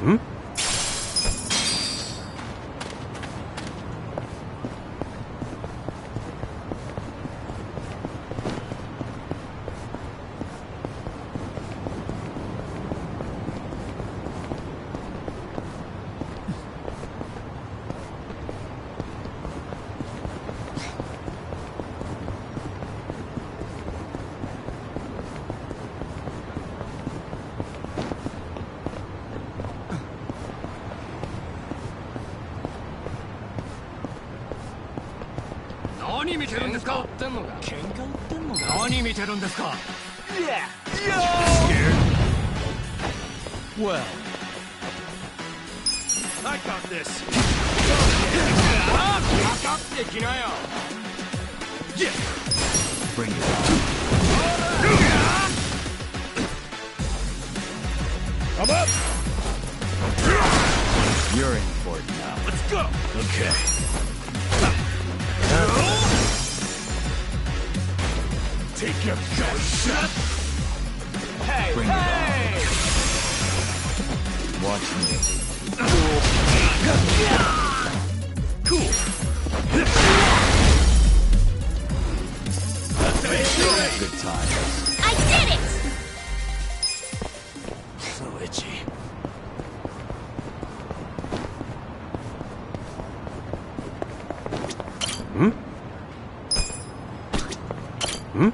Hmm? Well, I got this. Bring it on. Come up. You're in for it now. Let's go. Okay. Take your shot. Hey, bring it on. Watch me. Cool. That's good times. I did it! So itchy. Hmm? Hmm?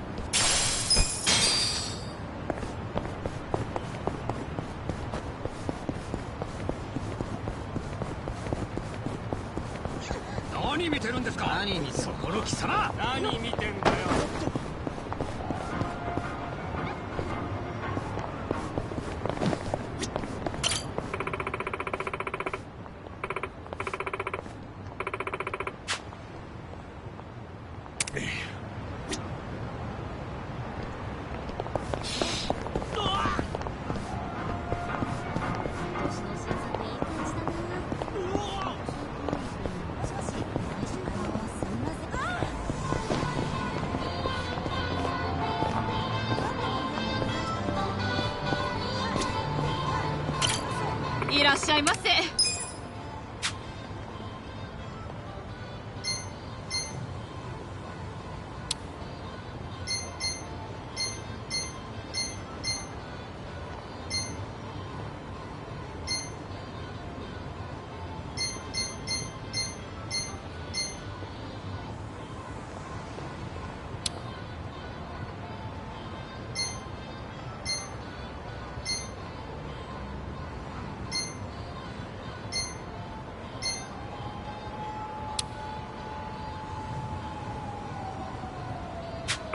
いらっしゃいませ。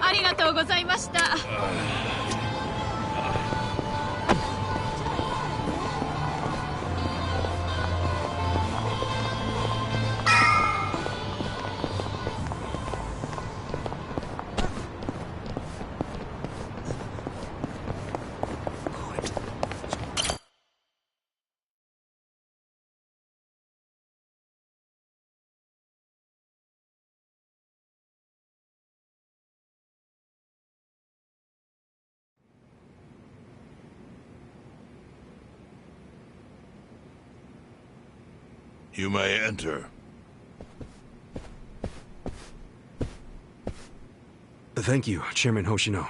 ありがとうございました。You may enter. Thank you, Chairman Hoshino.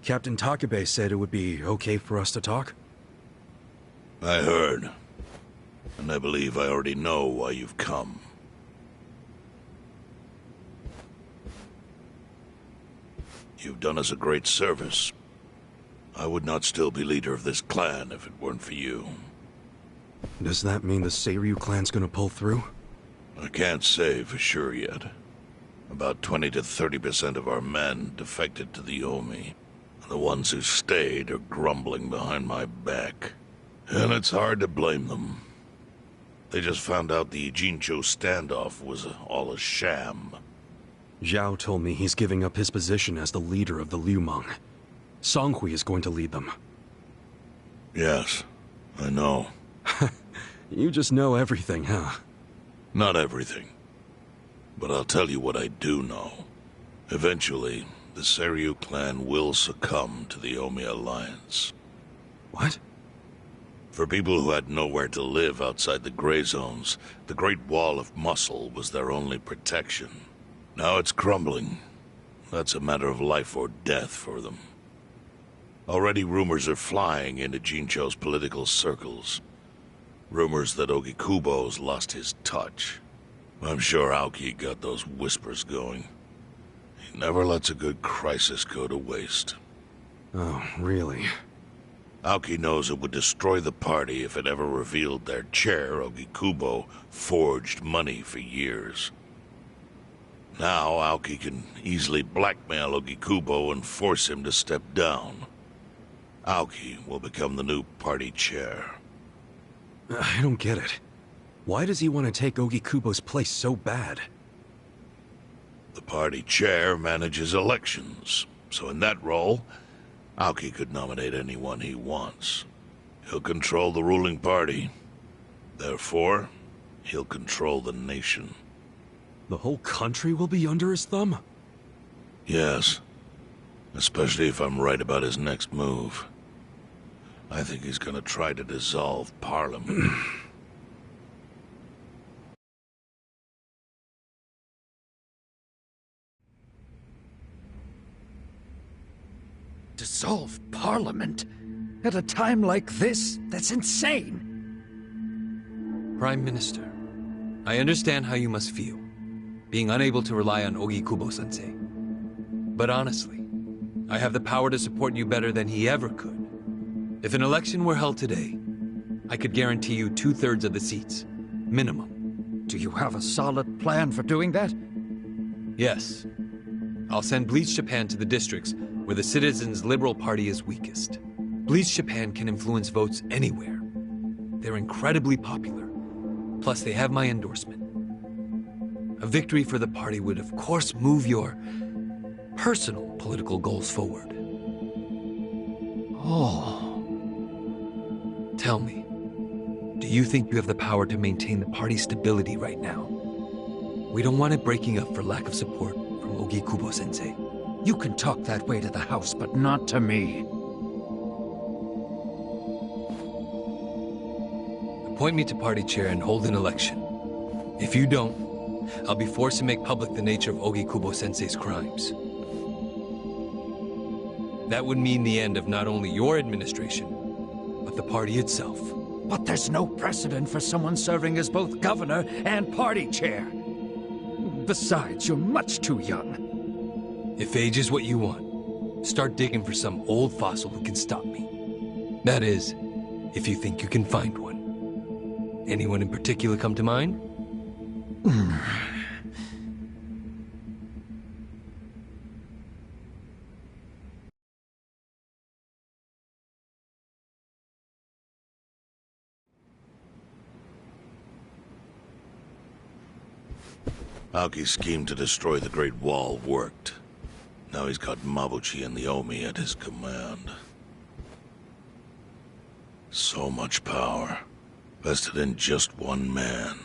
Captain Takabe said it would be okay for us to talk? I heard. And I believe I already know why you've come. You've done us a great service. I would not still be leader of this clan if it weren't for you. Does that mean the Seiryu clan's gonna pull through? I can't say for sure yet. About 20 to 30% of our men defected to the Omi. The ones who stayed are grumbling behind my back. And it's hard to blame them. They just found out the Jincho standoff was all a sham. Zhao told me he's giving up his position as the leader of the Liumang. Songhui is going to lead them. Yes, I know. You just know everything, huh? Not everything. But I'll tell you what I do know. Eventually, the Seiryu clan will succumb to the Omi alliance. What? For people who had nowhere to live outside the gray zones, the Great Wall of Muscle was their only protection. Now it's crumbling. That's a matter of life or death for them. Already rumors are flying into Jincho's political circles. Rumors that Ogikubo's lost his touch. I'm sure Aoki got those whispers going. He never lets a good crisis go to waste. Oh, really? Aoki knows it would destroy the party if it ever revealed their chair, Ogikubo, forged money for years. Now Aoki can easily blackmail Ogikubo and force him to step down. Aoki will become the new party chair. I don't get it. Why does he want to take Ogikubo's place so bad? The party chair manages elections, so in that role, Aoki could nominate anyone he wants. He'll control the ruling party. Therefore, he'll control the nation. The whole country will be under his thumb? Yes. Especially if I'm right about his next move. I think he's gonna try to dissolve Parliament. Dissolve Parliament? At a time like this? That's insane! Prime Minister, I understand how you must feel, being unable to rely on Ogikubo-sensei. But honestly, I have the power to support you better than he ever could. If an election were held today, I could guarantee you 2/3 of the seats, minimum. Do you have a solid plan for doing that? Yes. I'll send Bleach Japan to the districts where the Citizens' Liberal Party is weakest. Bleach Japan can influence votes anywhere. They're incredibly popular. Plus, they have my endorsement. A victory for the party would, of course, move your personal political goals forward. Oh. Tell me, do you think you have the power to maintain the party's stability right now? We don't want it breaking up for lack of support from Ogikubo-sensei. You can talk that way to the house, but not to me. Appoint me to party chair and hold an election. If you don't, I'll be forced to make public the nature of Ogikubo-sensei's crimes. That would mean the end of not only your administration, but the party itself. But there's no precedent for someone serving as both governor and party chair. Besides, you're much too young. If age is what you want, start digging for some old fossil who can stop me. That is, if you think you can find one. Anyone in particular come to mind? Aoki's scheme to destroy the Great Wall worked. Now he's got Mabuchi and the Omi at his command. So much power, vested in just one man.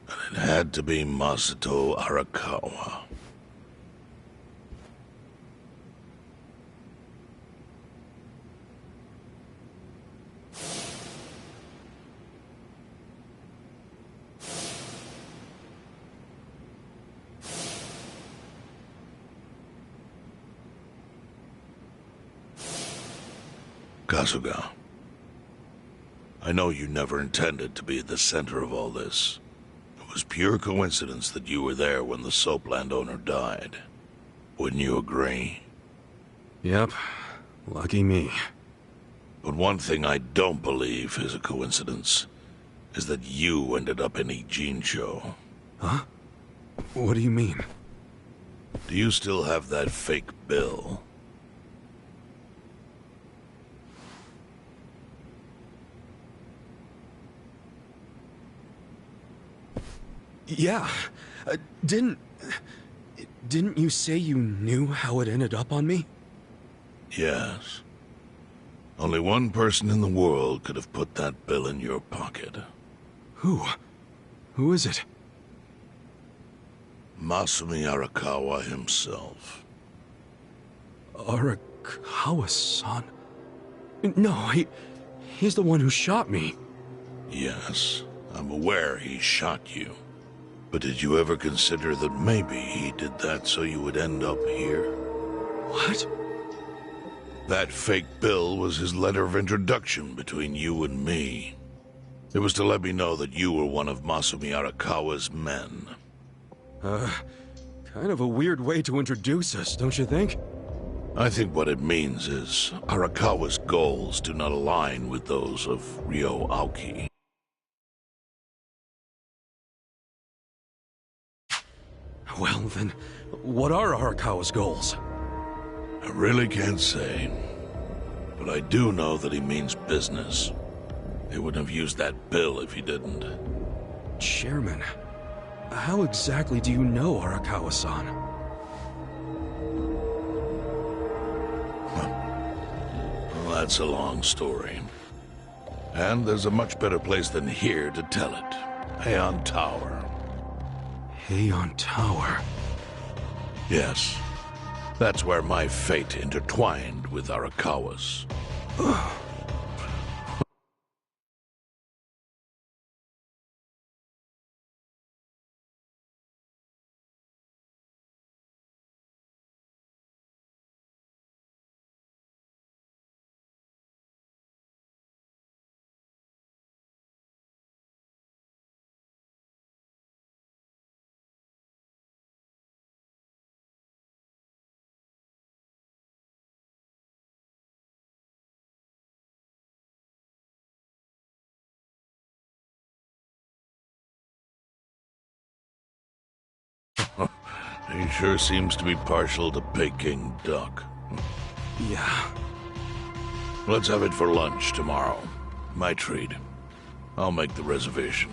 And it had to be Masato Arakawa. Kasuga, I know you never intended to be at the center of all this. It was pure coincidence that you were there when the soap landowner died. Wouldn't you agree? Yep. Lucky me. But one thing I don't believe is a coincidence, is that you ended up in Ijincho. Huh? What do you mean? Do you still have that fake bill? Yeah. Didn't you say you knew how it ended up on me? Yes. Only one person in the world could have put that bill in your pocket. Who? Who is it? Masumi Arakawa himself. Arakawa-san? No, He's the one who shot me. Yes, I'm aware he shot you. But did you ever consider that maybe he did that so you would end up here? What? That fake bill was his letter of introduction between you and me. It was to let me know that you were one of Masumi Arakawa's men. Kind of a weird way to introduce us, don't you think? I think what it means is Arakawa's goals do not align with those of Ryo Aoki. Well, then, what are Arakawa's goals? I really can't say. But I do know that he means business. They wouldn't have used that bill if he didn't. Chairman, how exactly do you know Arakawa-san? Well, that's a long story. And there's a much better place than here to tell it. Heian Tower. Heian Tower? Yes. That's where my fate intertwined with Arakawa's. He sure seems to be partial to Peking duck. Yeah. Let's have it for lunch tomorrow. My treat. I'll make the reservation.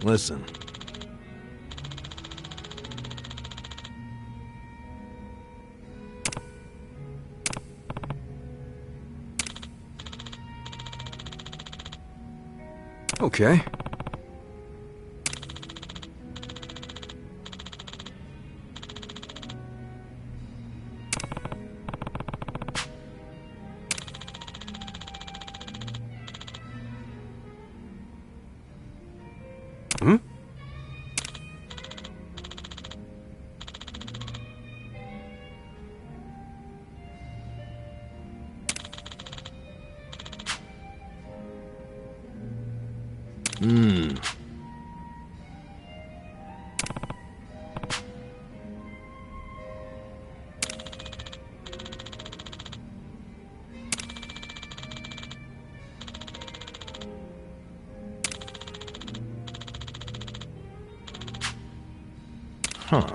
Listen. Okay. Hmm? Huh.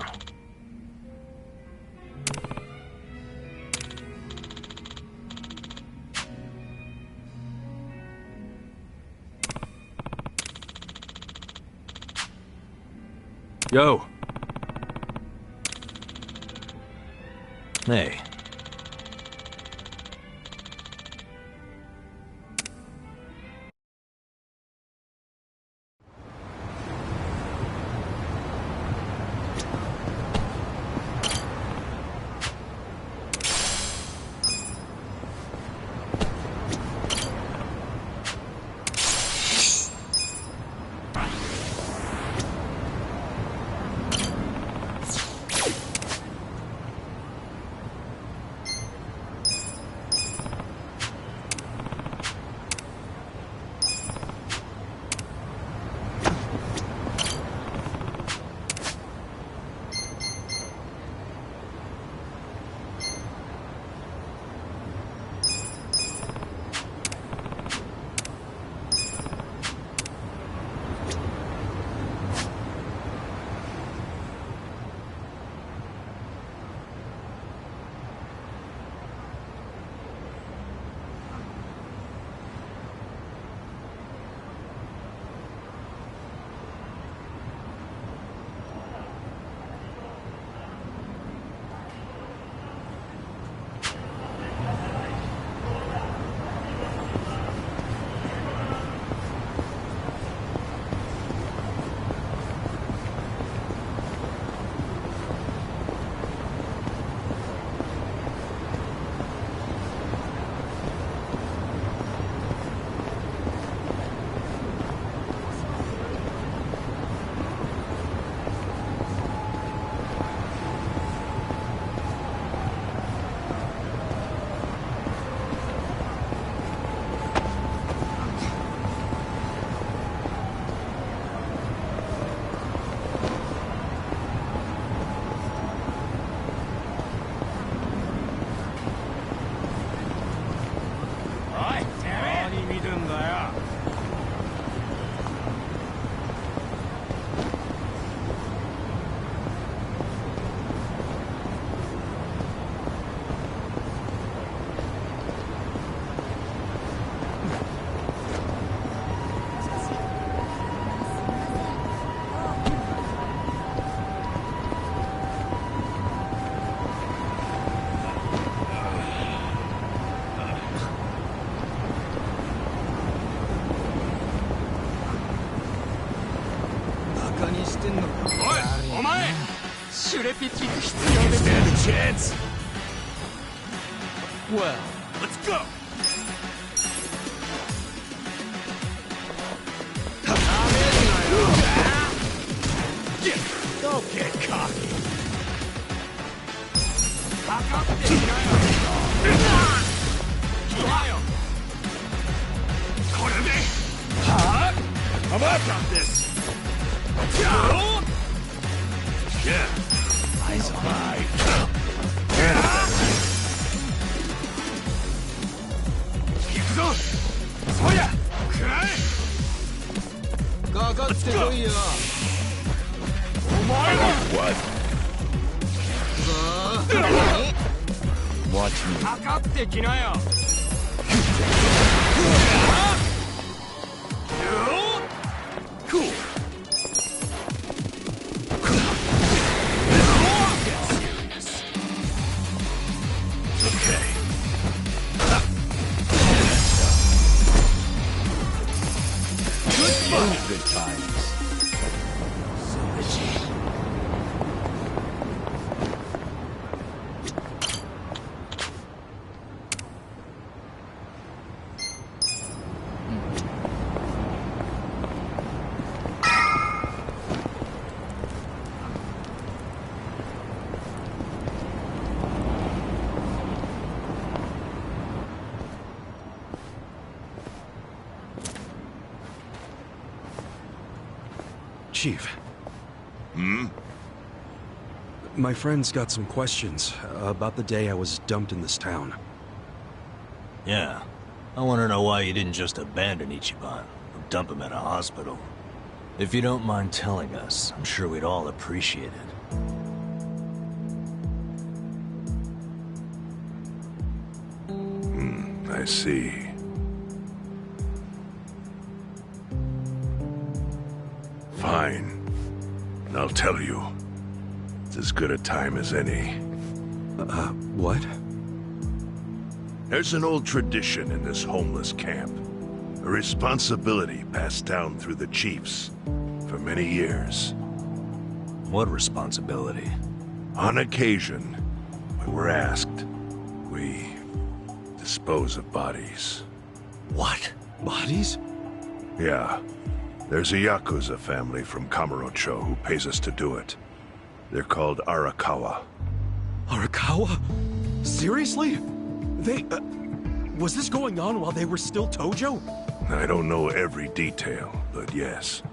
Yo. Hey. Stand a chance. Well, let's go. Don't get cocky. How about this? Yeah. Eyes on eye. What? Watch me. Cool. Good times. Chief. Hmm? My friend's got some questions about the day I was dumped in this town. Yeah. I want to know why you didn't just abandon Ichiban or dump him at a hospital. If you don't mind telling us, I'm sure we'd all appreciate it. I see. Fine. I'll tell you. It's as good a time as any. What? There's an old tradition in this homeless camp. A responsibility passed down through the chiefs for many years. What responsibility? On occasion, we were asked, we dispose of bodies. What? Bodies? Yeah. There's a Yakuza family from Kamurocho who pays us to do it. They're called Arakawa. Arakawa? Seriously? They, was this going on while they were still Tojo? I don't know every detail, but yes.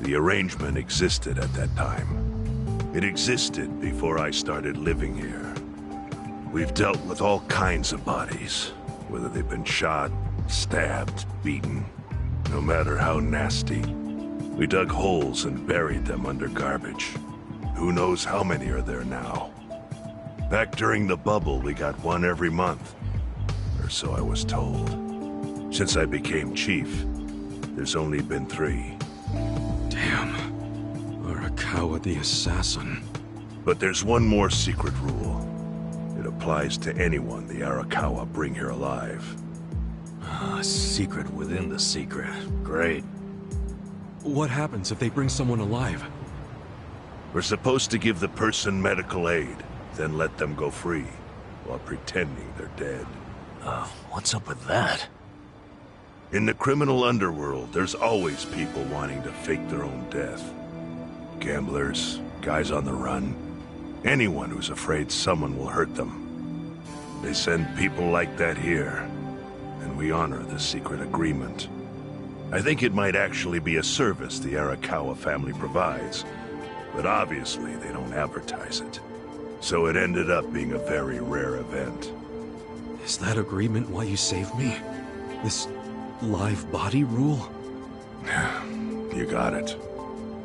The arrangement existed at that time. It existed before I started living here. We've dealt with all kinds of bodies, whether they've been shot, stabbed, beaten, no matter how nasty. We dug holes and buried them under garbage. Who knows how many are there now? Back during the bubble, we got one every month. Or so I was told. Since I became chief, there's only been 3. Damn. Arakawa the assassin. But there's one more secret rule. It applies to anyone the Arakawa bring here alive. A secret within the secret. Great. What happens if they bring someone alive? We're supposed to give the person medical aid, then let them go free, while pretending they're dead. What's up with that? In the criminal underworld, there's always people wanting to fake their own death. Gamblers, guys on the run, anyone who's afraid someone will hurt them. They send people like that here, and we honor the secret agreement. I think it might actually be a service the Arakawa family provides, but obviously they don't advertise it. So it ended up being a very rare event. Is that agreement why you saved me? This live body rule? You got it.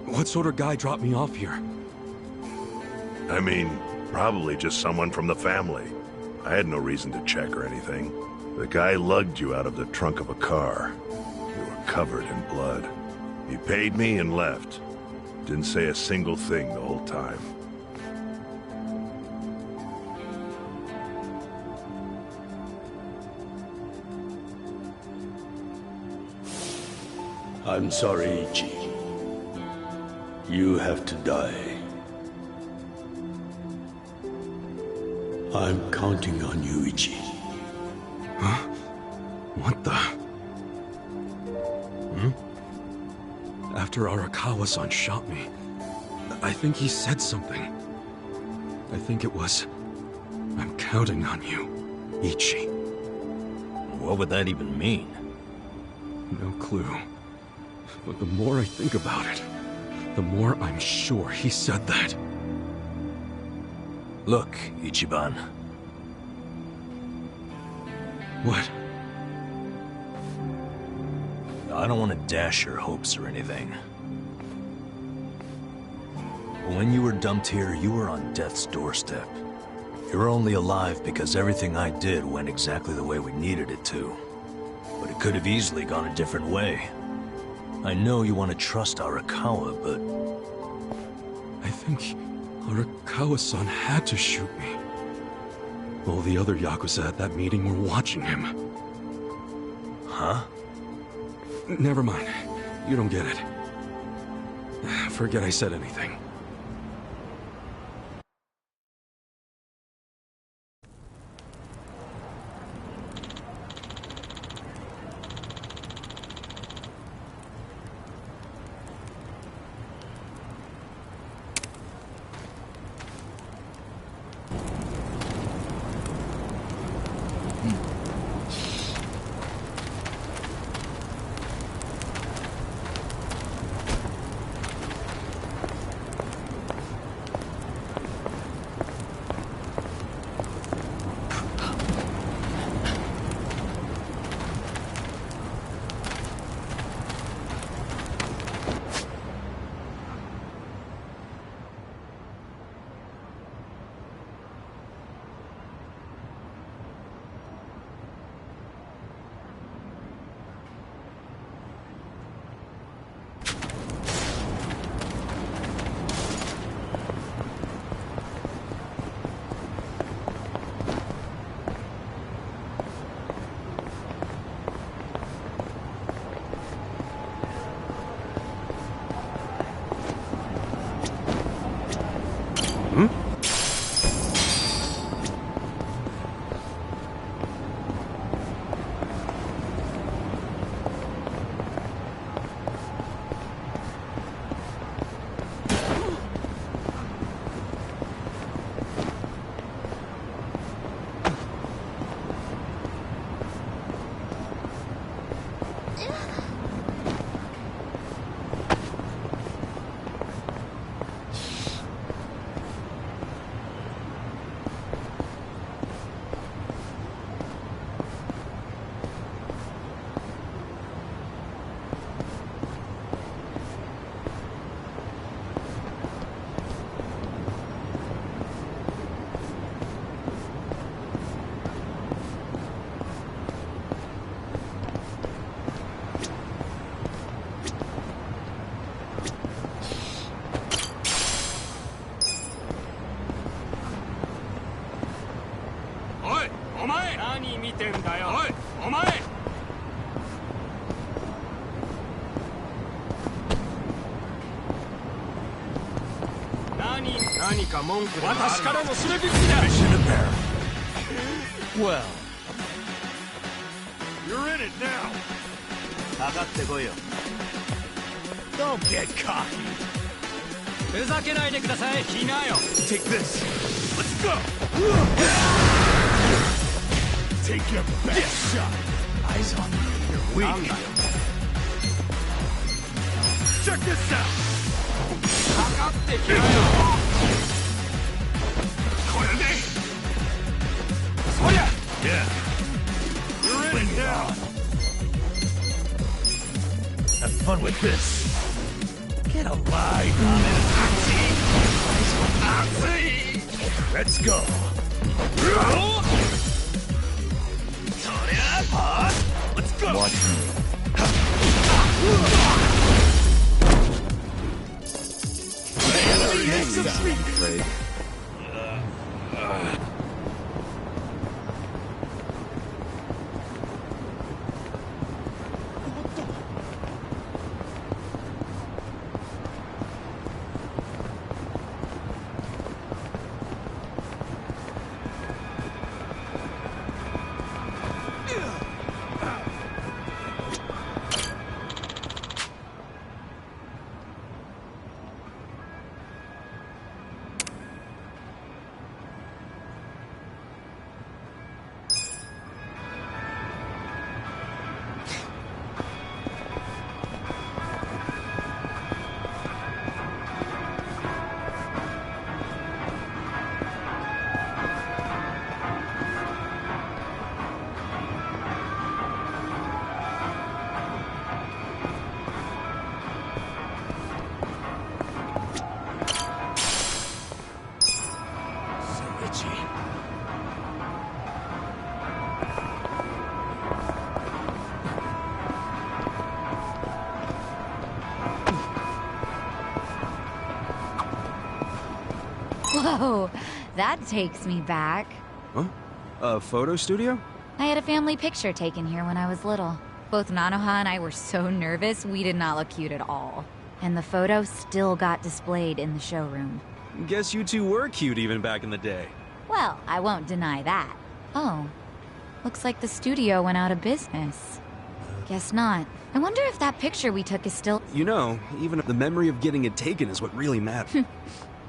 What sort of guy dropped me off here? I mean, probably just someone from the family. I had no reason to check or anything. The guy lugged you out of the trunk of a car. You were covered in blood. He paid me and left. Didn't say a single thing the whole time. I'm sorry, Ichi. You have to die. I'm counting on you, Ichi. Huh? What the? After Arakawa-san shot me, I think he said something. I think it was, I'm counting on you, Ichi. What would that even mean? No clue. But the more I think about it, the more I'm sure he said that. Look, Ichiban. What? I don't want to dash your hopes or anything. When you were dumped here, you were on death's doorstep. You're only alive because everything I did went exactly the way we needed it to. But it could have easily gone a different way. I know you want to trust Arakawa, but... I think Arakawa-san had to shoot me. All the other Yakuza at that meeting were watching him. Huh? Never mind. You don't get it. Forget I said anything. 前何見てんだよ。おいお前。何か文句でもある。私からの締め引きだ。 Well, You're in it now. かかってこいよ。Don't get cocky. ふざけないでください。来なよ。 Take this. Let's go. Take your best shot. Eyes on me. You're weak. Check this out. かかってきなよ。これで。そりゃ。Yeah. You're in it now. Have fun with this. Get alive. Let's go. Let's go. Watch me. I'm afraid. Whoa, that takes me back. Huh? A photo studio? I had a family picture taken here when I was little. Both Nanoha and I were so nervous, we did not look cute at all. And the photo still got displayed in the showroom. Guess you two were cute even back in the day. Well, I won't deny that. Oh, looks like the studio went out of business. Guess not. I wonder if that picture we took is still... You know, even the memory of getting it taken is what really matters.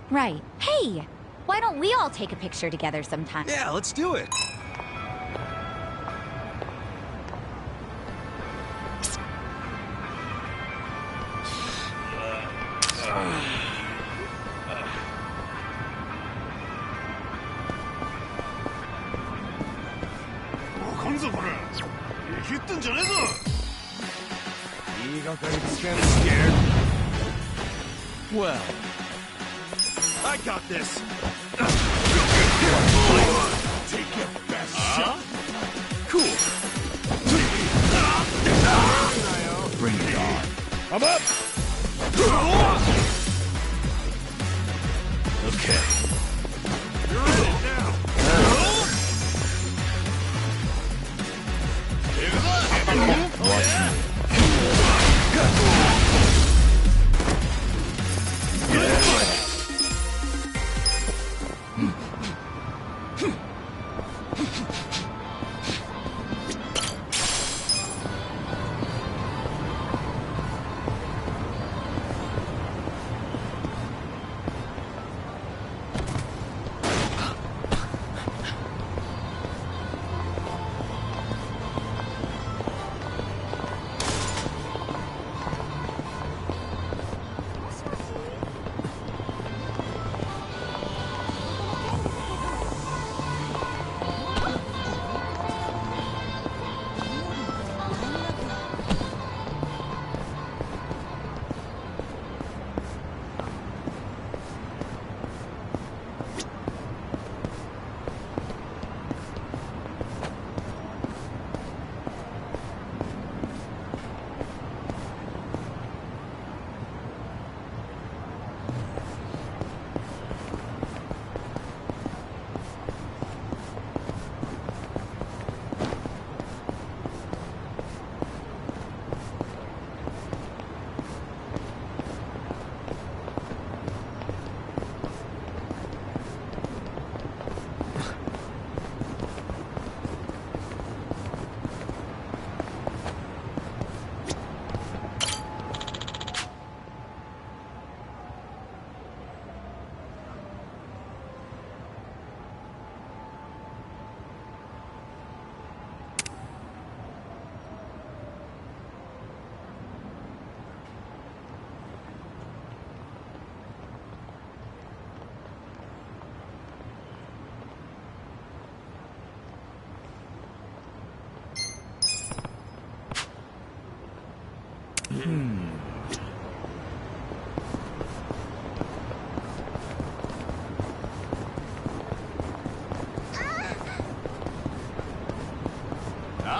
Right. Hey! Why don't we all take a picture together sometime? Yeah, let's do it. Scared? well. I got this. Take your best shot. Cool. Bring it on. I'm up. Okay. You're in it now. Watch me.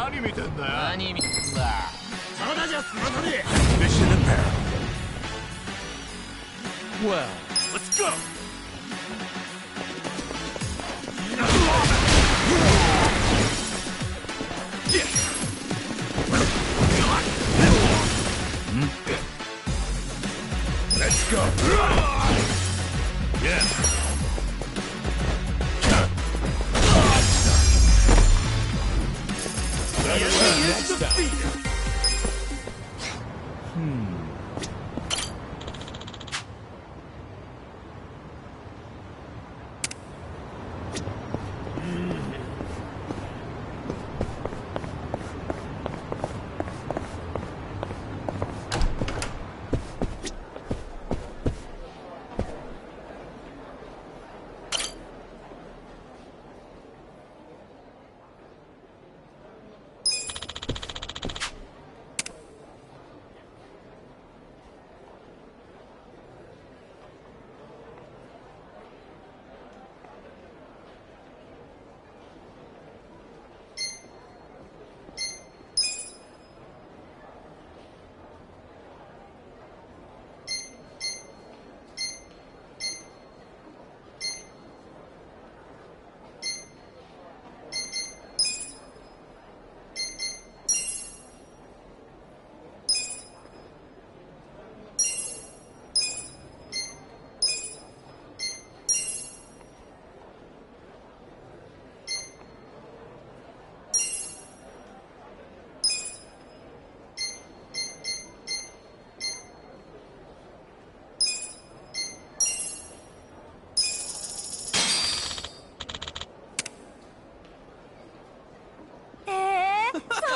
何見てんだよ。何見てんだ。そうだじゃ、スマトリ。 Mission apparent. Well, Let's go. Let's go. Yeah. Next up.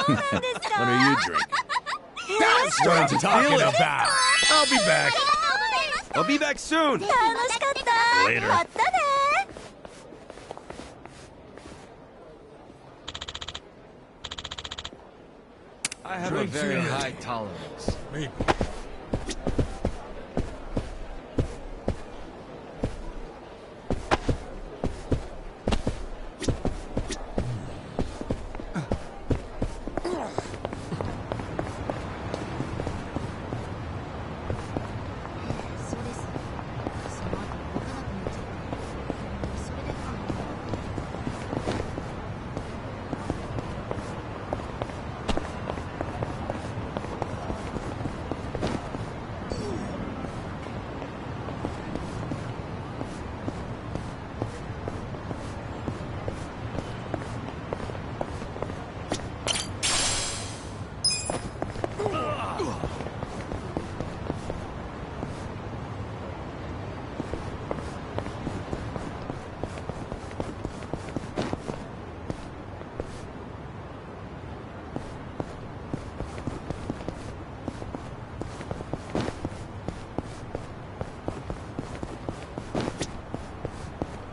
What are you drinking? That's what I'm talking about. I'll be back. I'll be back soon. Later. I have a very high tolerance.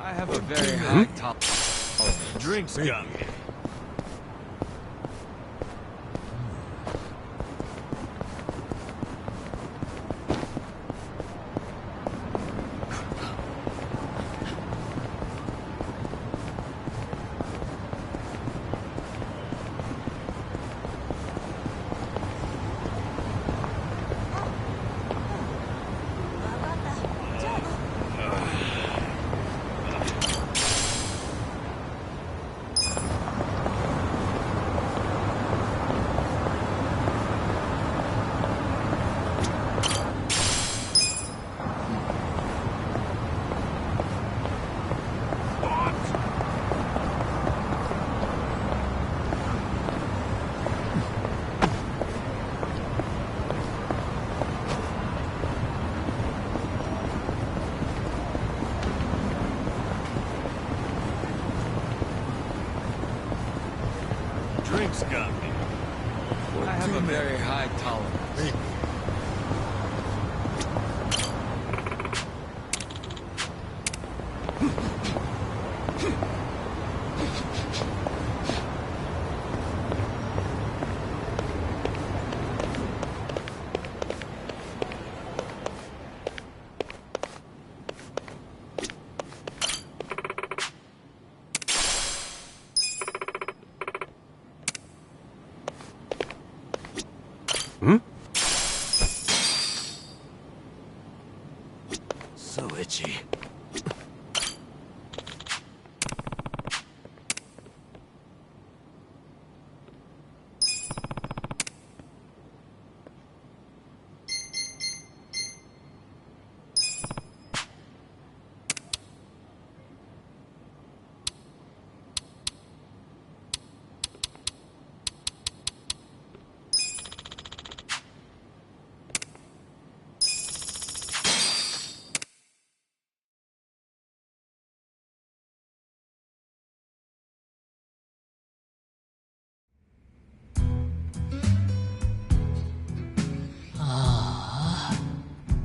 I have a very high tolerance. Drinks got me. Drinks got me. I have a very high tolerance. Hmm? So itchy.「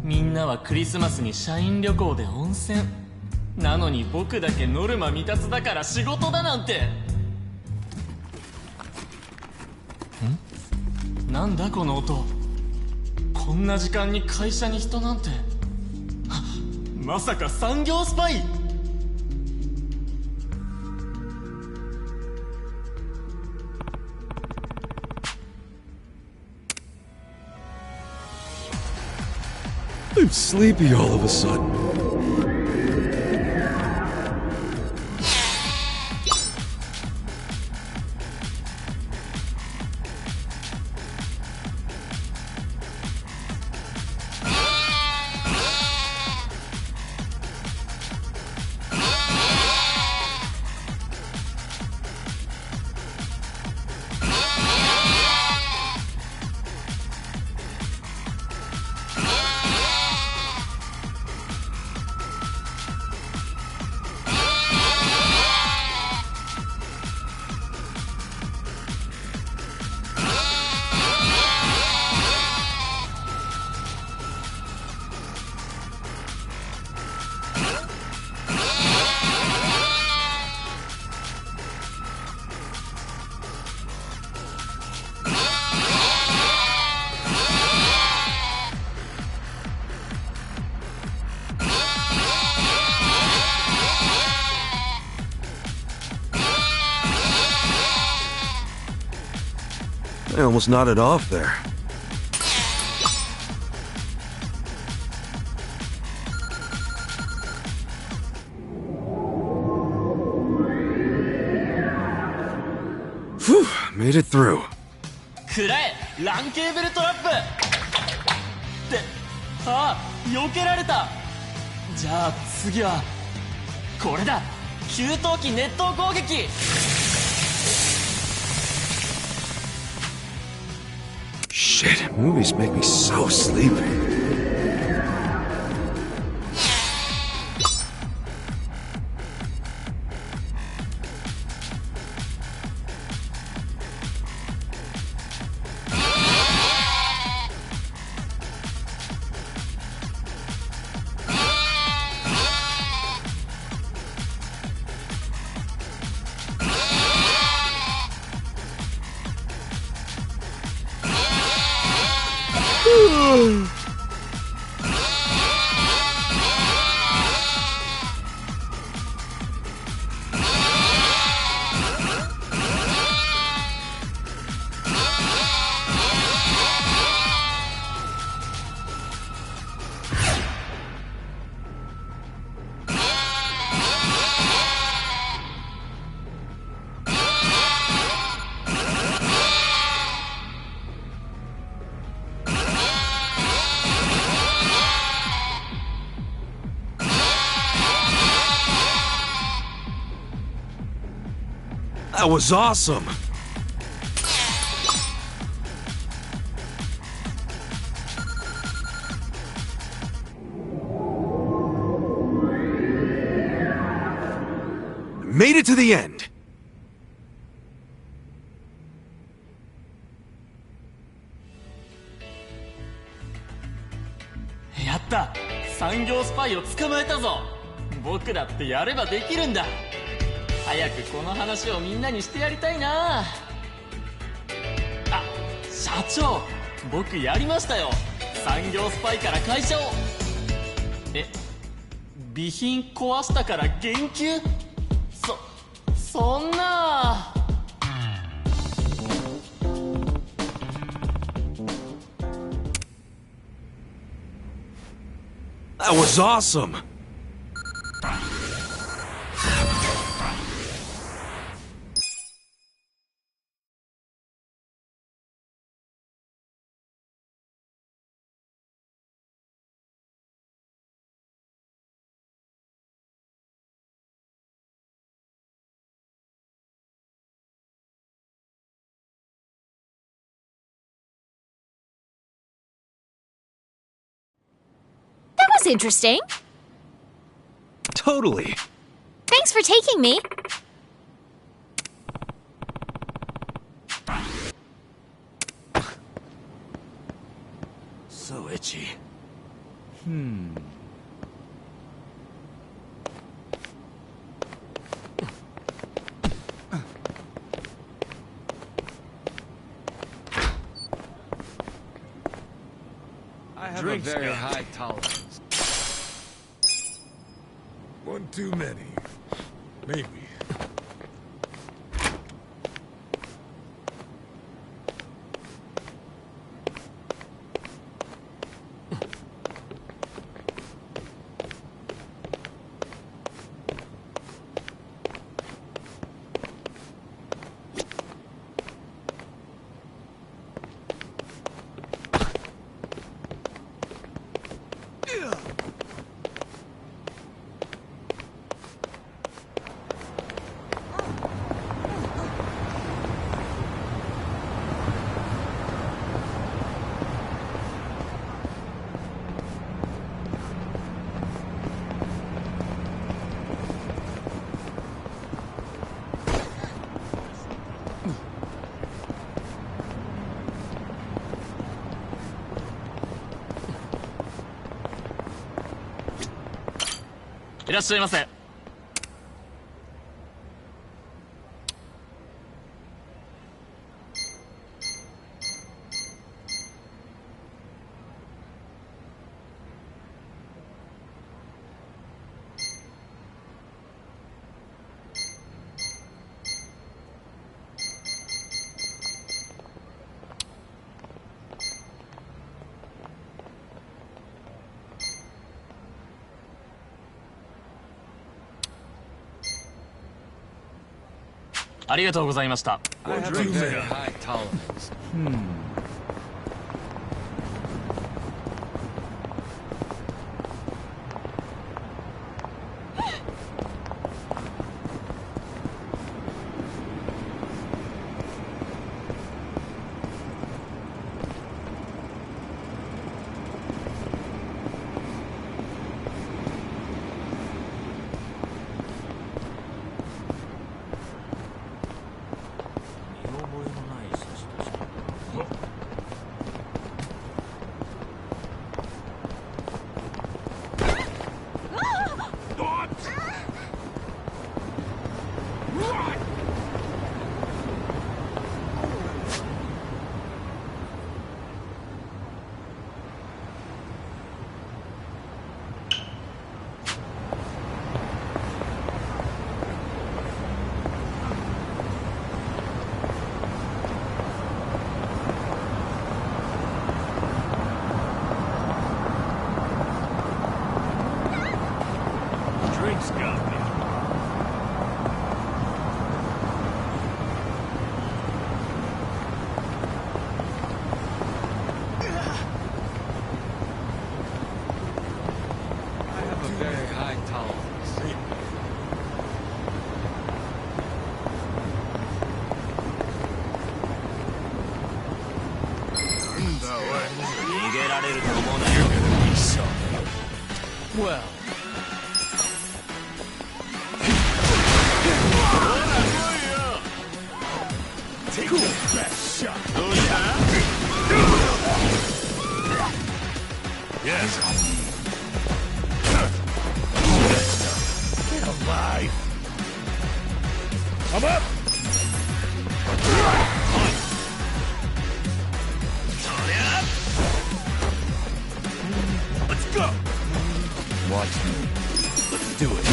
みんなはクリスマスに社員旅行で温泉なのに僕だけノルマ未達だから仕事だなんて」なんだこの音。こんな時間に会社に人なんて。まさか産業スパイ。I'm sleepy all of a sudden. I almost nodded off there. Phew, made it through. くらえランケーブルトラップって避けられた。じゃあ次はこれだ。給湯器熱湯攻撃。Shit, movies make me so sleepy. That was awesome! Made it to the end! やった。産業スパイを捕まえたぞ。僕だってやればできるんだ。早くこの話をみんなにしてやりたいな。あ、社長、僕やりましたよ。産業スパイから会社を。備品壊したから減給？そんな。That was awesome! That was interesting. Totally. Thanks for taking me. So itchy. I have Drinks, a very guys. high tolerance. One too many. Maybe.いらっしゃいませ。ありがとうございました。I have a very high tolerance. Drinks got me. I have a very high tolerance. Well, Take the best shot. Yes. Get alive. I'm up. Let's go. watch me. Let's do it.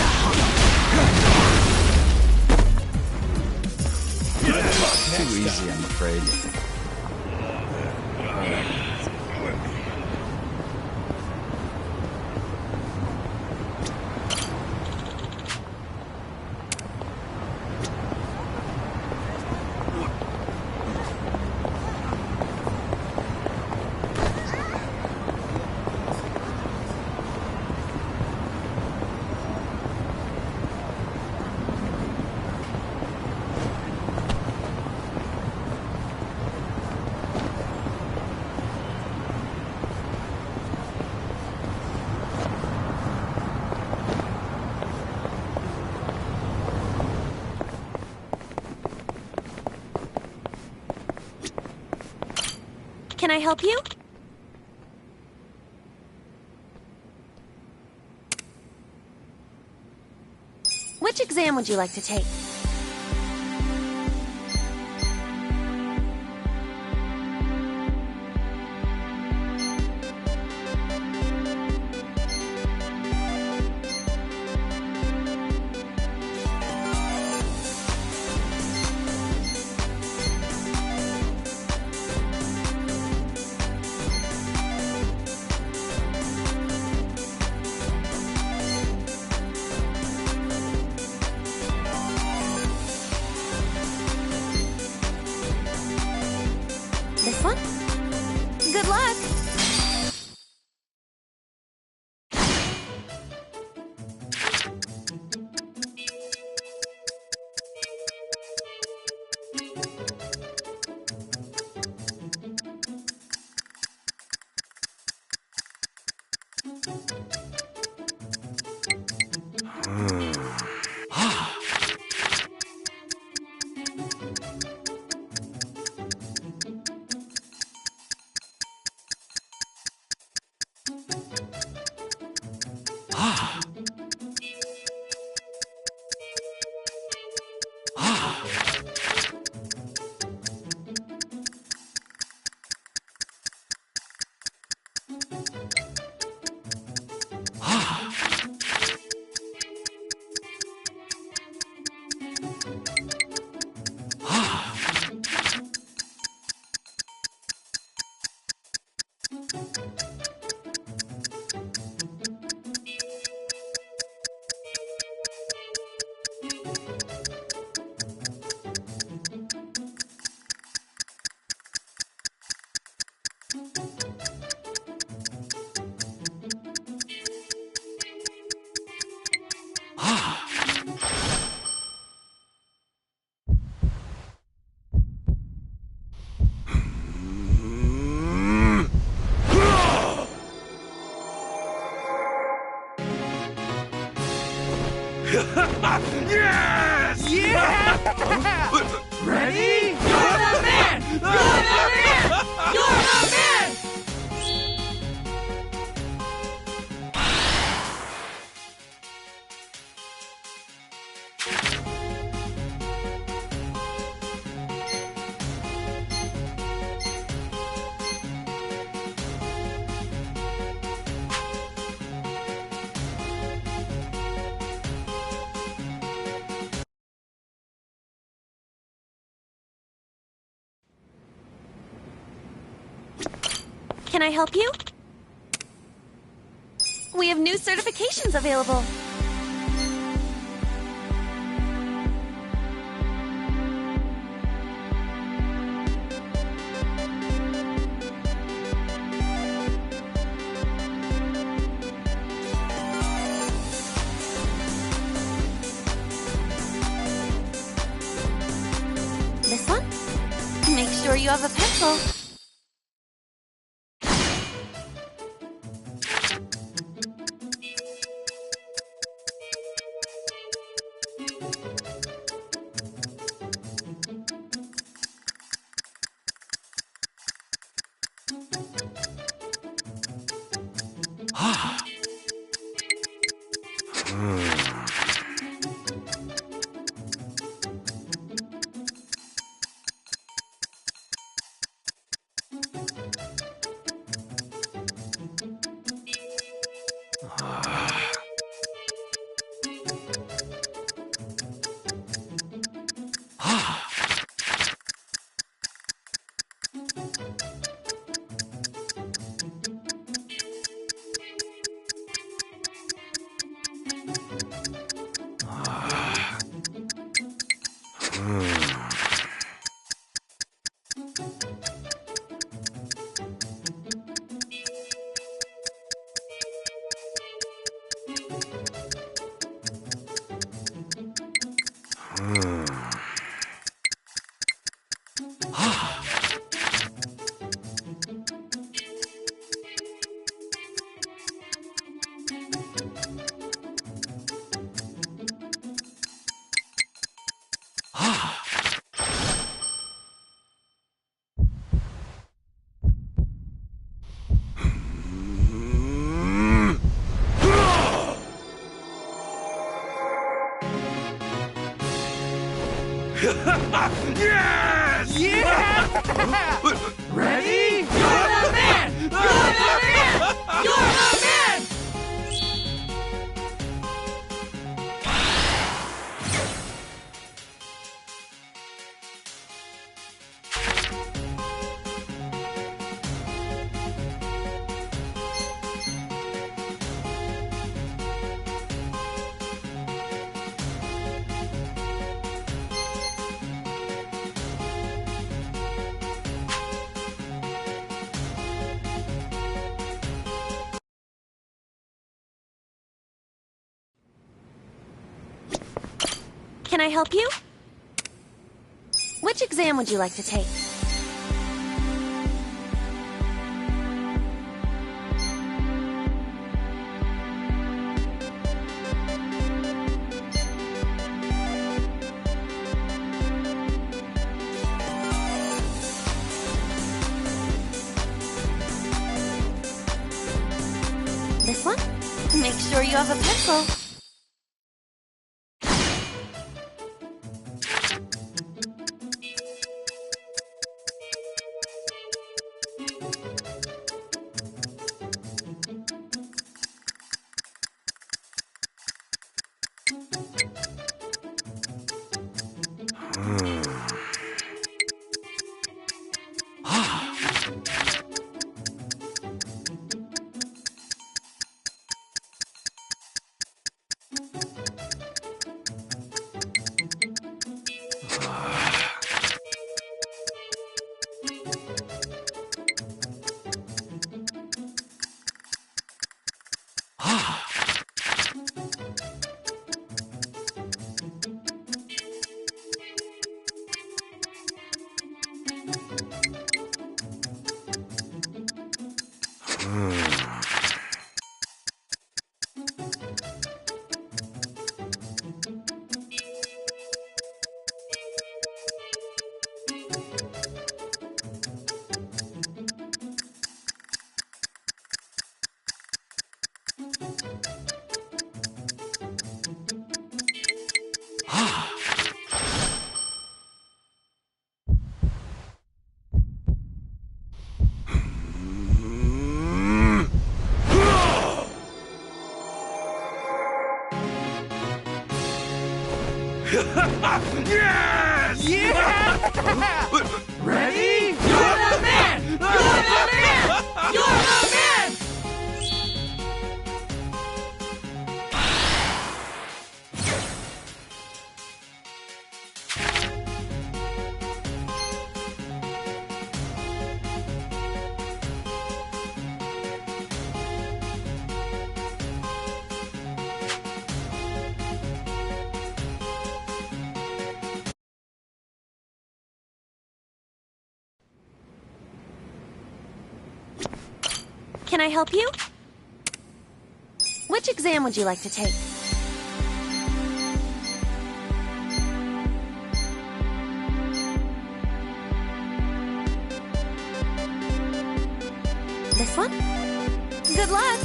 Too easy, I'm afraid. Can I help you? Which exam would you like to take? This one? Good luck! Yes! Yeah! Ready? You're the man! You're the man! You're the man! Can I help you? We have new certifications available. This one? Make sure you have a pencil. Yes! Yeah! Ready? You're the man! You're the man! You're the man! Can I help you? Which exam would you like to take? This one? Make sure you have a pencil. Yes! Yeah! Ready? You're the man! You're the man! You're the man! Can I help you? Which exam would you like to take? This one? Good luck!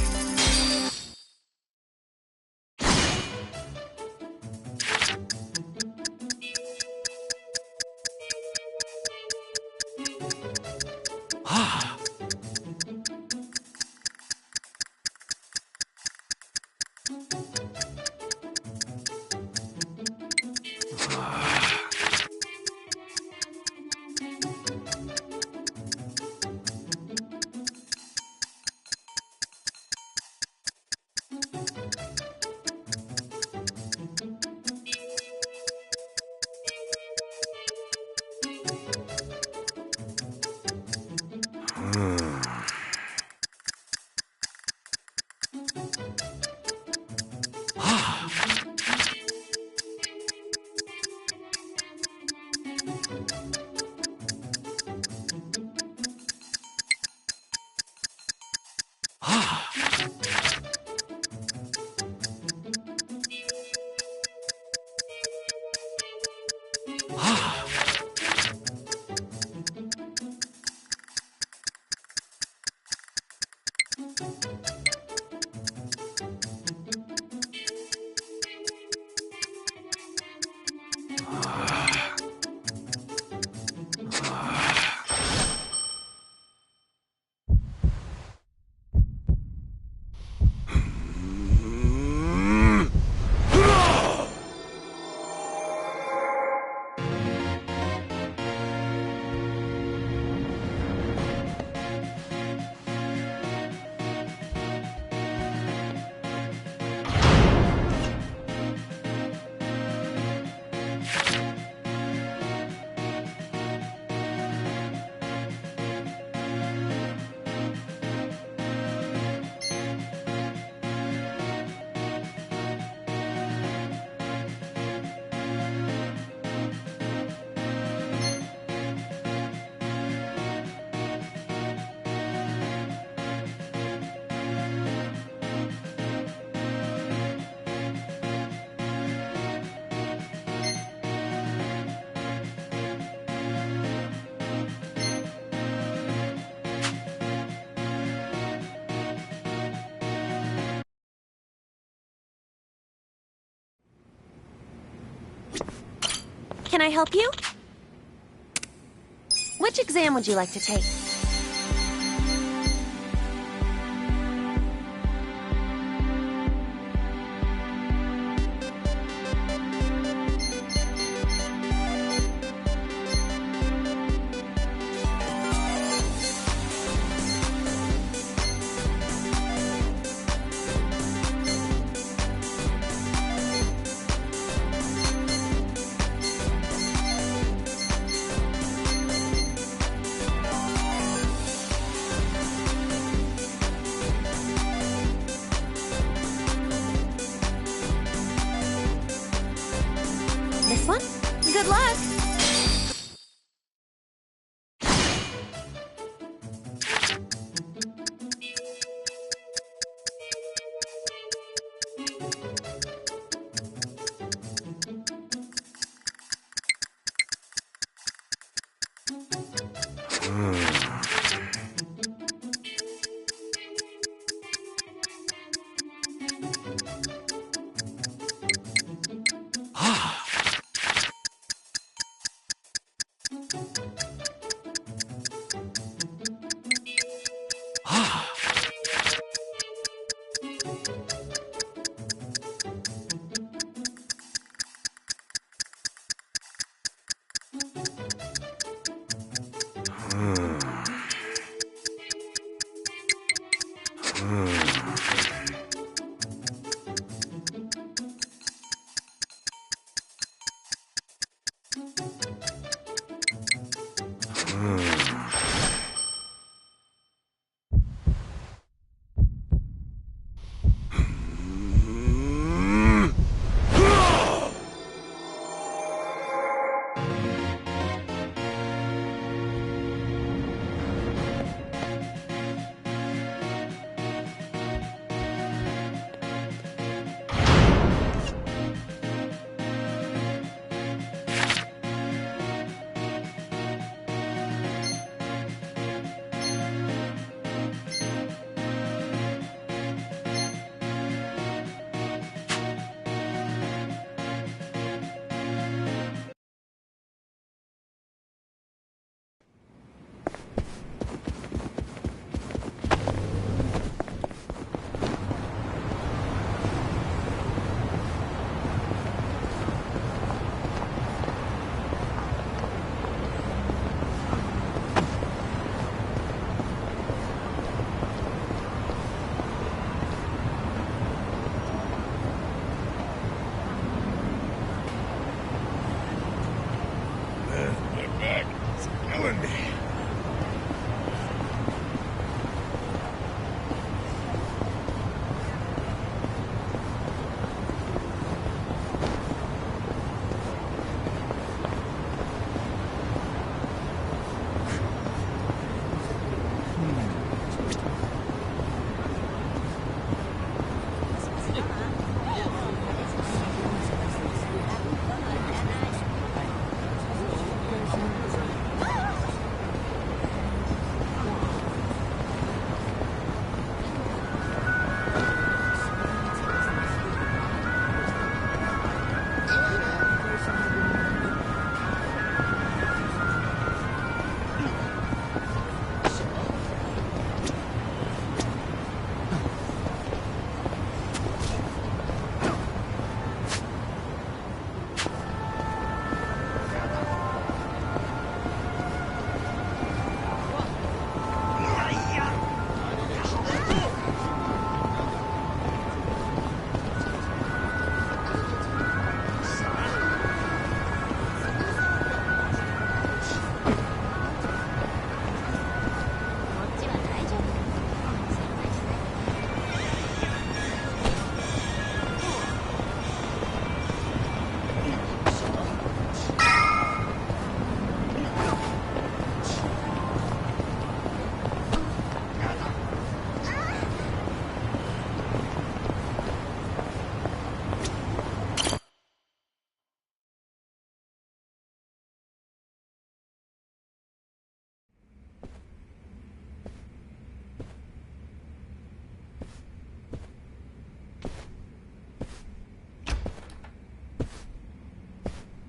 Can I help you? Which exam would you like to take? This one? Good luck!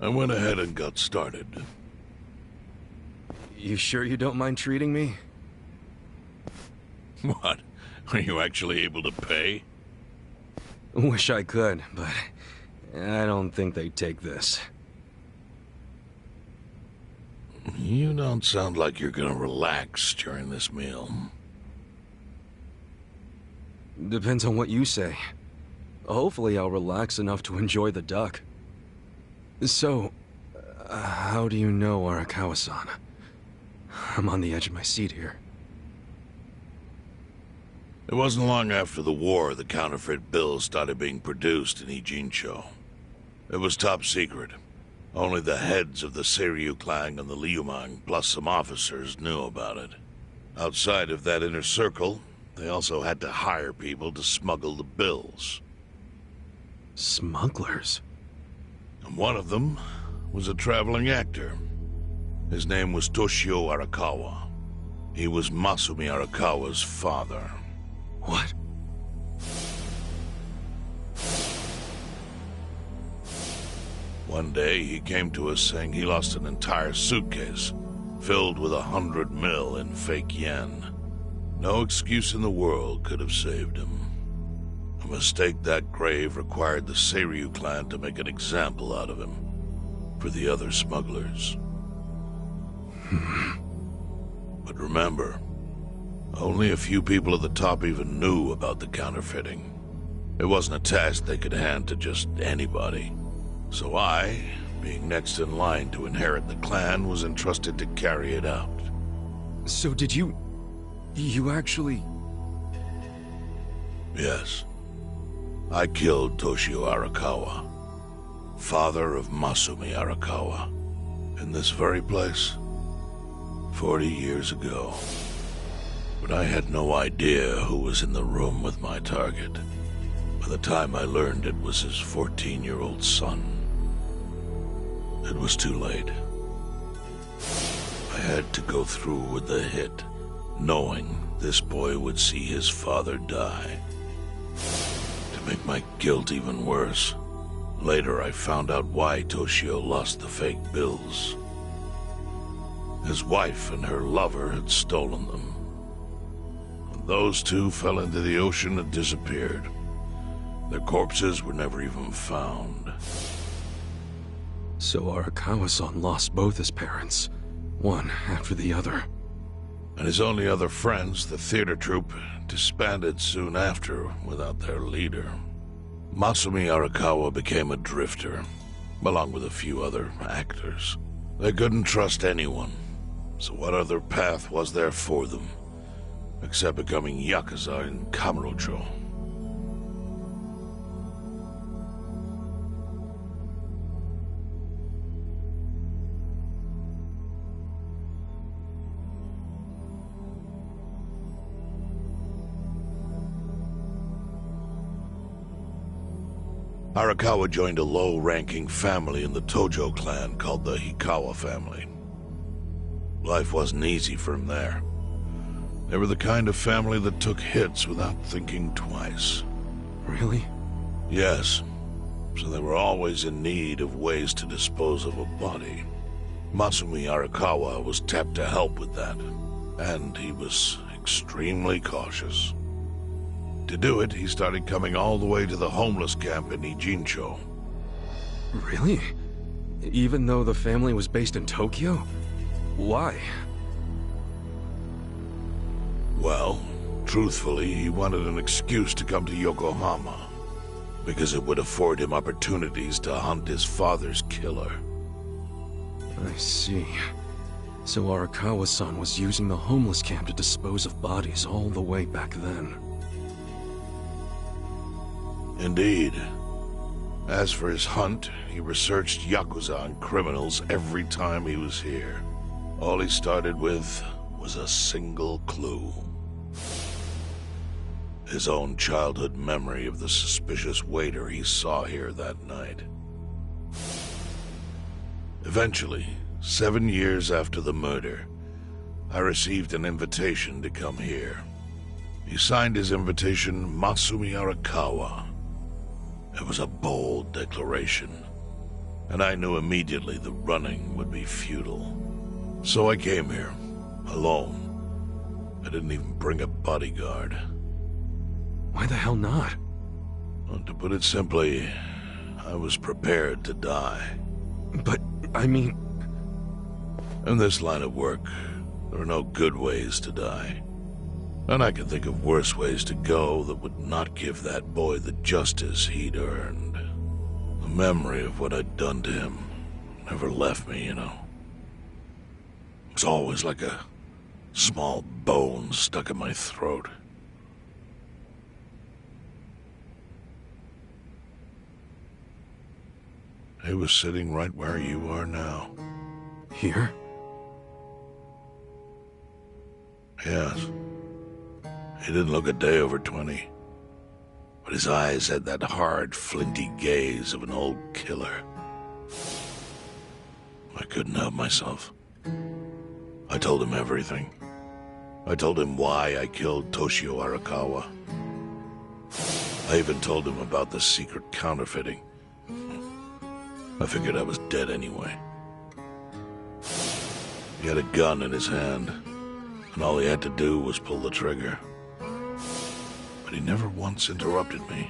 I went ahead and got started. You sure you don't mind treating me? What? Are you actually able to pay? Wish I could, but I don't think they'd take this. You don't sound like you're gonna relax during this meal. Depends on what you say. Hopefully I'll relax enough to enjoy the duck. So, how do you know Arakawa-san? I'm on the edge of my seat here. It wasn't long after the war the counterfeit bills started being produced in Ijincho. It was top secret. Only the heads of the Seiryu clan and the Liumang, plus some officers, knew about it. Outside of that inner circle, they also had to hire people to smuggle the bills. Smugglers? And one of them was a traveling actor. His name was Toshio Arakawa. He was Masumi Arakawa's father. What? One day, he came to us saying he lost an entire suitcase filled with 100 mil in fake yen. No excuse in the world could have saved him. A mistake that grave required the Seiryu clan to make an example out of him for the other smugglers. But remember, only a few people at the top even knew about the counterfeiting. It wasn't a task they could hand to just anybody. So I, being next in line to inherit the clan, was entrusted to carry it out. So did you actually... Yes. I killed Toshio Arakawa, father of Masumi Arakawa, in this very place, 40 years ago. But I had no idea who was in the room with my target. By the time I learned it was his 14-year-old son, it was too late. I had to go through with the hit, knowing this boy would see his father die. To make my guilt even worse, later I found out why Toshio lost the fake bills. His wife and her lover had stolen them. Those two fell into the ocean and disappeared. Their corpses were never even found. So Arakawa-san lost both his parents, one after the other. And his only other friends, the theater troupe, disbanded soon after without their leader. Masumi Arakawa became a drifter, along with a few other actors. They couldn't trust anyone, so what other path was there for them, except becoming Yakuza in Kamurocho? Arakawa joined a low-ranking family in the Tojo clan called the Hikawa family. Life wasn't easy for him there. They were the kind of family that took hits without thinking twice. Really? Yes. So they were always in need of ways to dispose of a body. Masumi Arakawa was tapped to help with that, and he was extremely cautious. To do it, he started coming all the way to the homeless camp in Ijincho. Really? Even though the family was based in Tokyo? Why? Well, truthfully, he wanted an excuse to come to Yokohama, because it would afford him opportunities to hunt his father's killer. I see. So Arakawa-san was using the homeless camp to dispose of bodies all the way back then. Indeed. As for his hunt, he researched Yakuza and criminals every time he was here. All he started with was a single clue. His own childhood memory of the suspicious waiter he saw here that night. Eventually, 7 years after the murder, I received an invitation to come here. He signed his invitation Masumi Arakawa. It was a bold declaration. and I knew immediately the running would be futile. So I came here, alone. I didn't even bring a bodyguard. Why the hell not? Well, to put it simply, I was prepared to die. But, I mean... In this line of work, there are no good ways to die. And I can think of worse ways to go that would not give that boy the justice he'd earned. The memory of what I'd done to him never left me, you know. It was always like a small bone stuck in my throat. He was sitting right where you are now. Here? Yes. He didn't look a day over 20. But his eyes had that hard, flinty gaze of an old killer. I couldn't help myself. I told him everything. I told him why I killed Toshio Arakawa. I even told him about the secret counterfeiting. I figured I was dead anyway. He had a gun in his hand, and all he had to do was pull the trigger. But he never once interrupted me.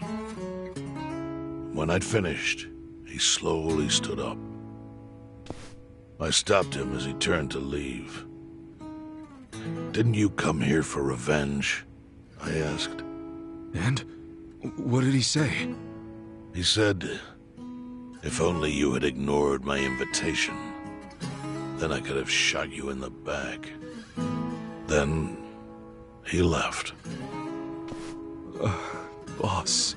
When I'd finished, he slowly stood up. I stopped him as he turned to leave. "Didn't you come here for revenge?" I asked. And? What did he say? He said, "If only you had ignored my invitation, then I could have shot you in the back." Then he left. Boss.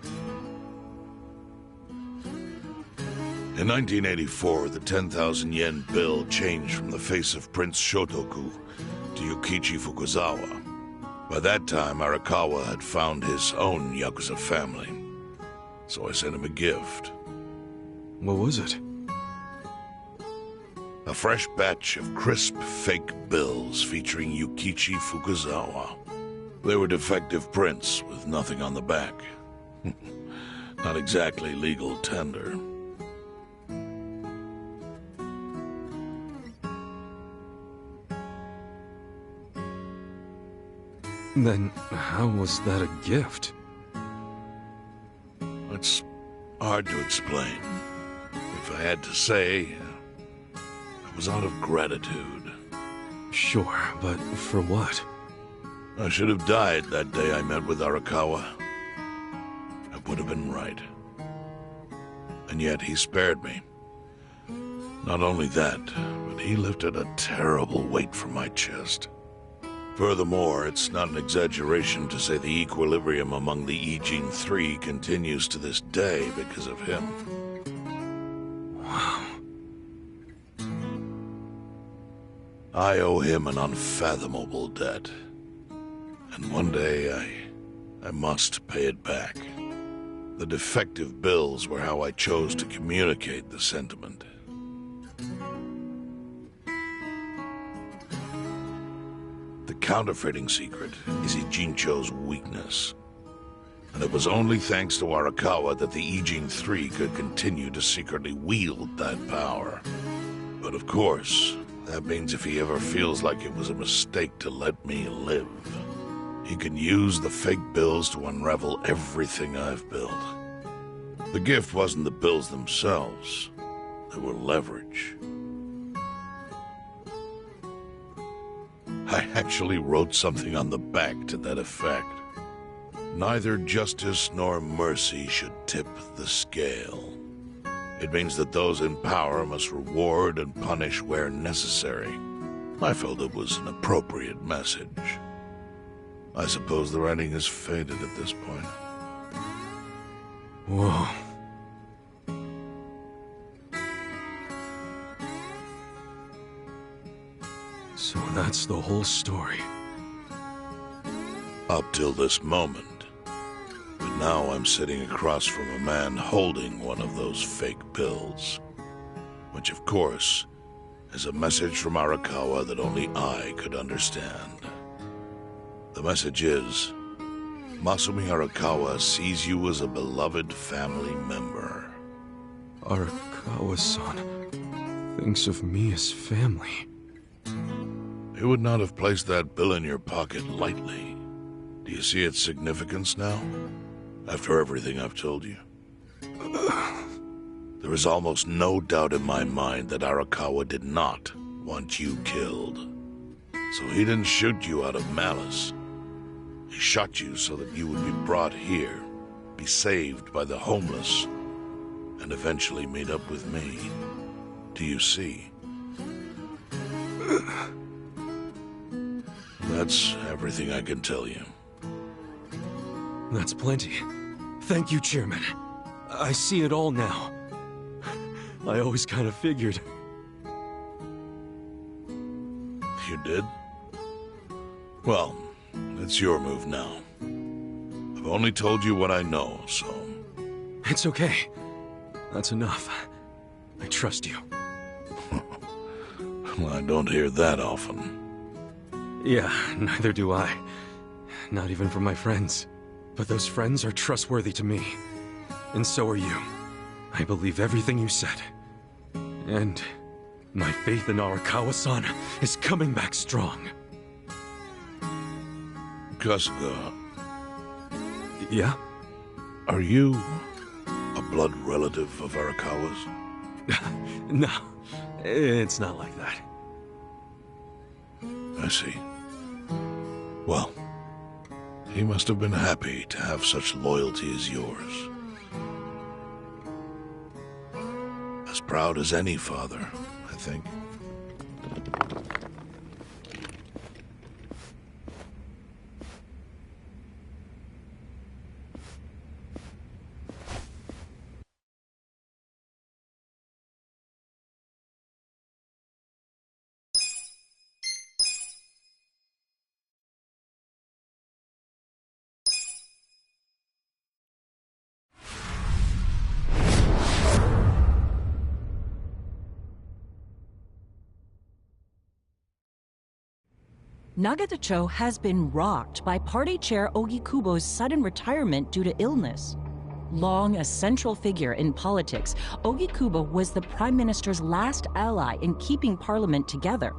In 1984, the 10,000 yen bill changed from the face of Prince Shotoku to Yukichi Fukuzawa. By that time, Arakawa had found his own Yakuza family, so I sent him a gift. What was it? A fresh batch of crisp fake bills featuring Yukichi Fukuzawa. They were defective prints with nothing on the back. Not exactly legal tender. Then how was that a gift? It's hard to explain. If I had to say, it was out of gratitude. Sure, but for what? I should have died that day I met with Arakawa. It would have been right. And yet he spared me. Not only that, but he lifted a terrible weight from my chest. Furthermore, it's not an exaggeration to say the equilibrium among the Ijin Three continues to this day because of him. Wow. I owe him an unfathomable debt. And one day, I must pay it back. The defective bills were how I chose to communicate the sentiment. The counterfeiting secret is Ijincho's weakness. And it was only thanks to Arakawa that the Ijin Three could continue to secretly wield that power. But of course, that means if he ever feels like it was a mistake to let me live, he can use the fake bills to unravel everything I've built. The gift wasn't the bills themselves. They were leverage. I actually wrote something on the back to that effect. Neither justice nor mercy should tip the scale. It means that those in power must reward and punish where necessary. I felt it was an appropriate message. I suppose the writing has faded at this point. Whoa. So that's the whole story. Up till this moment. But now I'm sitting across from a man holding one of those fake bills. Which, of course, is a message from Arakawa that only I could understand. The message is, Masumi Arakawa sees you as a beloved family member. Arakawa? Arakawa-san thinks of me as family. He would not have placed that bill in your pocket lightly. Do you see its significance now? After everything I've told you? There is almost no doubt in my mind that Arakawa did not want you killed. So he didn't shoot you out of malice. He shot you so that you would be brought here, be saved by the homeless, and eventually meet up with me. Do you see? That's everything I can tell you. That's plenty. Thank you, Chairman. I see it all now. I always kind of figured. You did? Well, it's your move now. I've only told you what I know, so... It's okay. That's enough. I trust you. Well, I don't hear that often. Yeah, neither do I. Not even from my friends. But those friends are trustworthy to me. And so are you. I believe everything you said. And my faith in Arakawa-san is coming back strong. Kasuga. Yeah? Are you a blood relative of Arakawa's? No, it's not like that. I see. Well, he must have been happy to have such loyalty as yours. As proud as any father, I think. Nagatacho has been rocked by Party Chair Ogikubo's sudden retirement due to illness. Long a central figure in politics, Ogikubo was the Prime Minister's last ally in keeping Parliament together.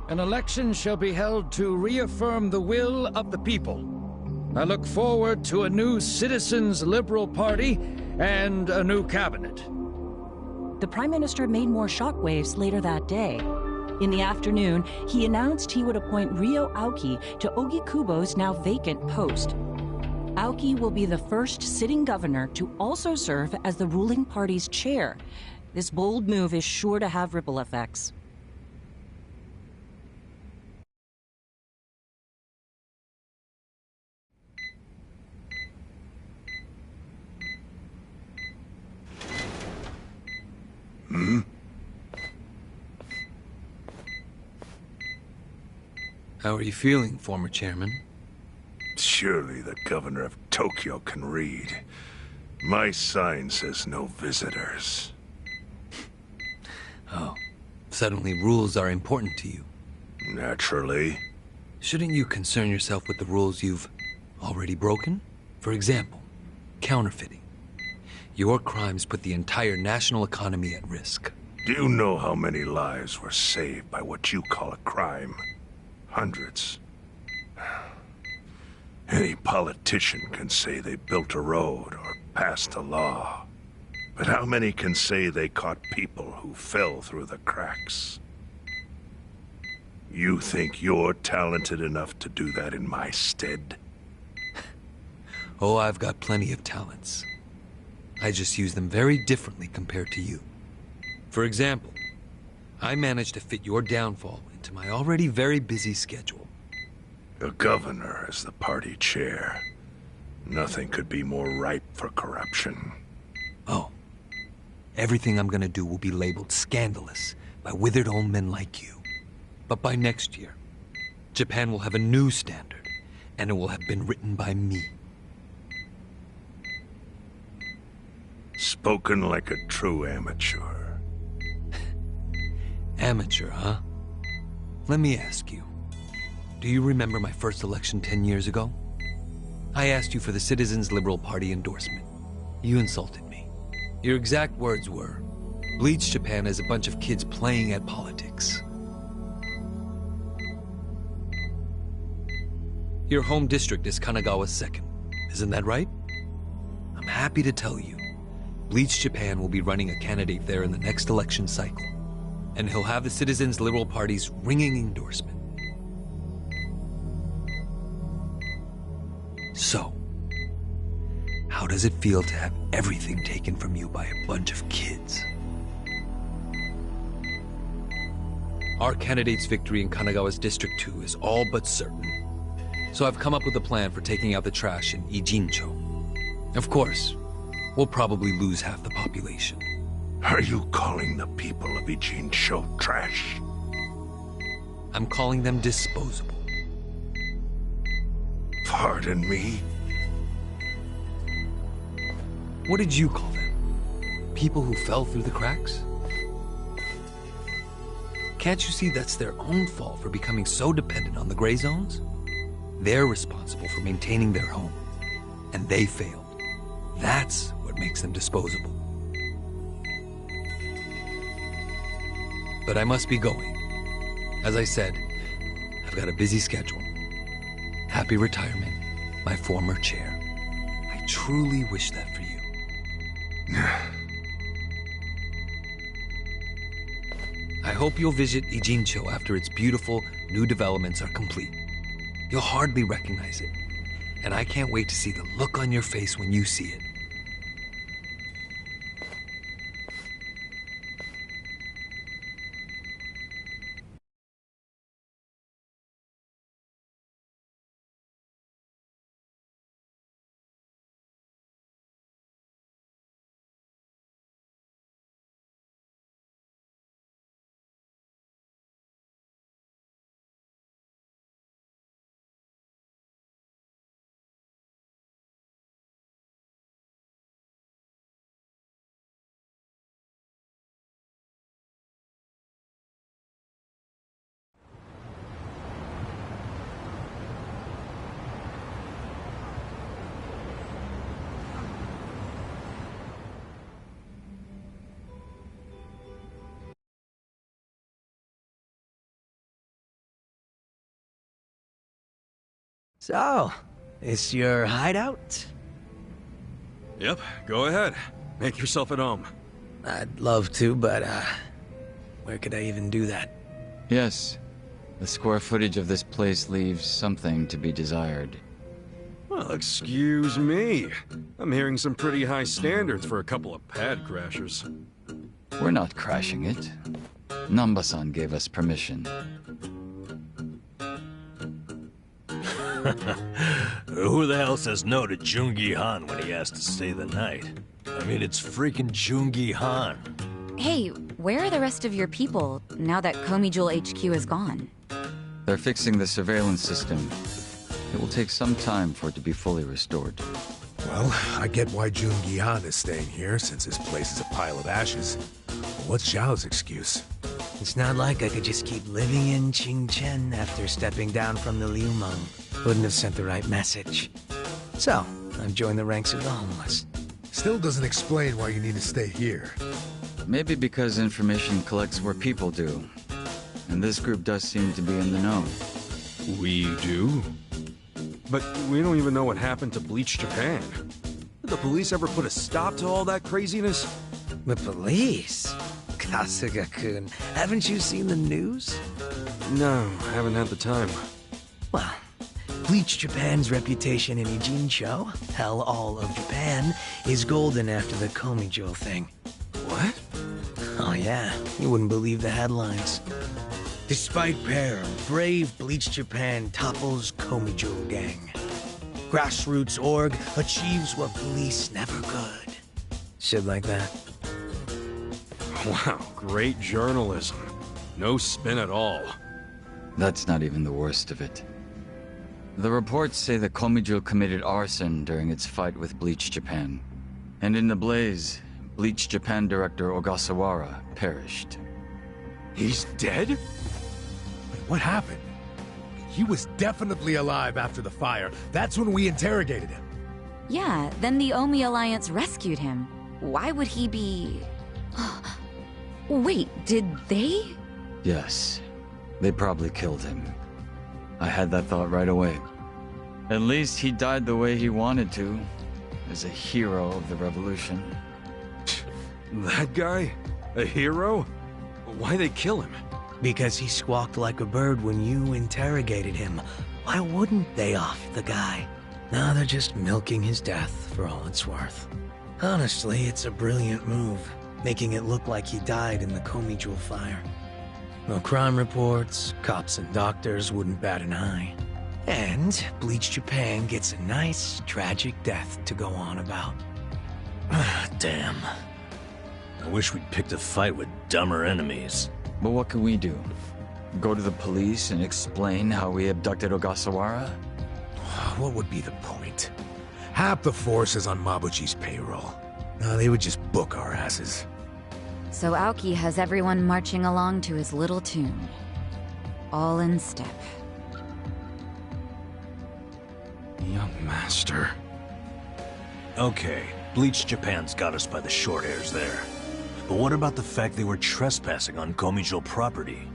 An election shall be held to reaffirm the will of the people. I look forward to a new Citizens' Liberal Party and a new cabinet. The Prime Minister made more shockwaves later that day. In the afternoon, he announced he would appoint Ryo Aoki to Ogikubo's now vacant post. Aoki will be the first sitting governor to also serve as the ruling party's chair. This bold move is sure to have ripple effects. How are you feeling, former chairman? Surely the governor of Tokyo can read. My sign says no visitors. Oh, suddenly rules are important to you. Naturally. Shouldn't you concern yourself with the rules you've already broken? For example, counterfeiting. Your crimes put the entire national economy at risk. Do you know how many lives were saved by what you call a crime? Hundreds. Any politician can say they built a road or passed a law. But how many can say they caught people who fell through the cracks? You think you're talented enough to do that in my stead? Oh, I've got plenty of talents. I just use them very differently compared to you. For example, I managed to fit your downfall into my already very busy schedule. A governor as the party chair. Nothing could be more ripe for corruption. Oh. Everything I'm gonna do will be labeled scandalous by withered old men like you. But by next year, Japan will have a new standard, and it will have been written by me. Spoken like a true amateur. Amateur, huh? Let me ask you. Do you remember my first election 10 years ago? I asked you for the Citizens' Liberal Party endorsement. You insulted me. Your exact words were, Bleach Japan is a bunch of kids playing at politics. Your home district is Kanagawa's second, isn't that right? I'm happy to tell you, Bleach Japan will be running a candidate there in the next election cycle, and he'll have the Citizens Liberal Party's ringing endorsement. So, how does it feel to have everything taken from you by a bunch of kids? Our candidate's victory in Kanagawa's District 2 is all but certain. So I've come up with a plan for taking out the trash in Ijincho. Of course, we'll probably lose half the population. Are you calling the people of Ijincho trash? I'm calling them disposable. Pardon me? What did you call them? People who fell through the cracks? Can't you see that's their own fault for becoming so dependent on the gray zones? They're responsible for maintaining their home, and they failed. That's what makes them disposable. But I must be going. As I said, I've got a busy schedule. Happy retirement, my former chair. I truly wish that for you. I hope you'll visit Ijincho after its beautiful new developments are complete. You'll hardly recognize it, and I can't wait to see the look on your face when you see it. So, this your hideout? Yep, go ahead. Make yourself at home. I'd love to, but, where could I even do that? Yes. The square footage of this place leaves something to be desired. Well, excuse me. I'm hearing some pretty high standards for a couple of pad crashers. We're not crashing it. Namba-san gave us permission. Who the hell says no to Jungi Han when he asks to stay the night? I mean, it's freaking Jungi Han. Hey, where are the rest of your people now that Komijul HQ is gone? They're fixing the surveillance system. It will take some time for it to be fully restored. Well, I get why Jungi Han is staying here, since his place is a pile of ashes. But what's Zhao's excuse? It's not like I could just keep living in Qingchen after stepping down from the Liumeng. Wouldn't have sent the right message. So, I've joined the ranks of the homeless. Still doesn't explain why you need to stay here. Maybe because information collects where people do. And this group does seem to be in the know. We do? But we don't even know what happened to Bleach Japan. Did the police ever put a stop to all that craziness? The police? Kasuga-kun, haven't you seen the news? No, haven't had the time. Well, Bleach Japan's reputation in Ijincho, hell all of Japan, is golden after the Komijul thing. What? Oh yeah, you wouldn't believe the headlines. Despite peril, brave Bleach Japan topples Komijul gang. Grassroots org achieves what police never could. Shit like that. Wow, great journalism. No spin at all. That's not even the worst of it. The reports say that Komijul committed arson during its fight with Bleach Japan. And in the blaze, Bleach Japan director Ogasawara perished. He's dead? Wait, what happened? He was definitely alive after the fire. That's when we interrogated him. Yeah, then the Omi Alliance rescued him. why would he be... Wait, did they? Yes. They probably killed him. I had that thought right away. At least he died the way he wanted to, as a hero of the revolution. That guy? A hero? Why'd they kill him? Because he squawked like a bird when you interrogated him. Why wouldn't they off the guy? No, they're just milking his death for all it's worth. Honestly, it's a brilliant move, making it look like he died in the Komi Jewel fire. No crime reports, cops and doctors wouldn't bat an eye. And Bleach Japan gets a nice, tragic death to go on about. Damn. I wish we'd picked a fight with dumber enemies. But what can we do? Go to the police and explain how we abducted Ogasawara? What would be the point? Half the force is on Mabuchi's payroll. No, they would just book our asses. So Aoki has everyone marching along to his little tune. All in step. Young master. Okay, Bleach Japan's got us by the short hairs there. But what about the fact they were trespassing on Komijo property?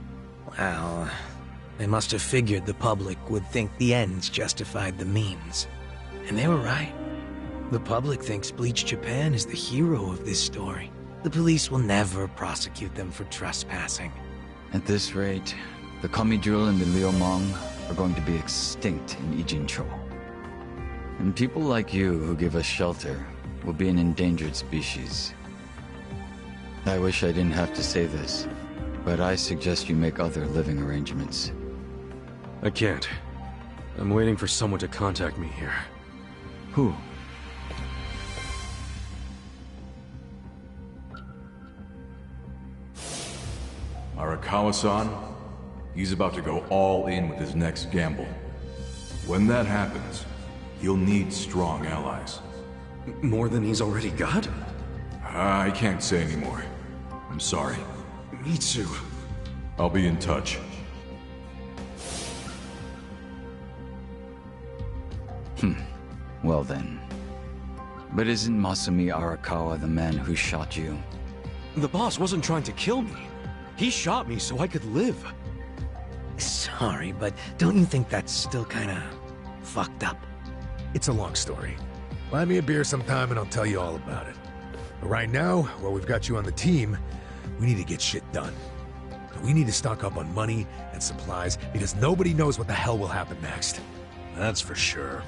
Well, they must have figured the public would think the ends justified the means. And they were right. The public thinks Bleach Japan is the hero of this story. The police will never prosecute them for trespassing. At this rate, the Komijul and the Liumang are going to be extinct in Ijincho. And people like you who give us shelter will be an endangered species. I wish I didn't have to say this, but I suggest you make other living arrangements. I can't. I'm waiting for someone to contact me here. Who? Arakawa-san, he's about to go all in with his next gamble. When that happens, he'll need strong allies. More than he's already got? I can't say anymore. I'm sorry. Me too. I'll be in touch. Well then. But isn't Masumi Arakawa the man who shot you? The boss wasn't trying to kill me. He shot me so I could live. Sorry, but don't you think that's still kinda fucked up? It's a long story. Buy me a beer sometime and I'll tell you all about it. But right now, while we've got you on the team, we need to get shit done. We need to stock up on money and supplies because nobody knows what the hell will happen next. That's for sure.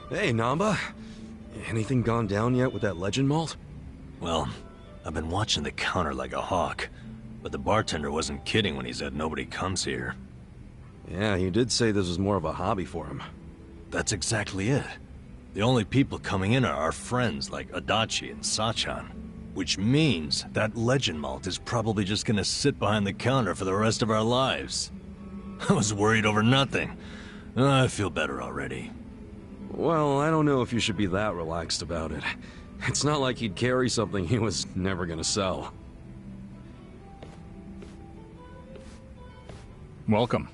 Hey, Namba. Anything gone down yet with that legend malt? Well, I've been watching the counter like a hawk, but the bartender wasn't kidding when he said nobody comes here. Yeah, he did say this was more of a hobby for him. That's exactly it. The only people coming in are our friends like Adachi and Sachan, which means that legend malt is probably just gonna sit behind the counter for the rest of our lives. I was worried over nothing. I feel better already. Well, I don't know if you should be that relaxed about it. It's not like he'd carry something he was never gonna sell. Welcome.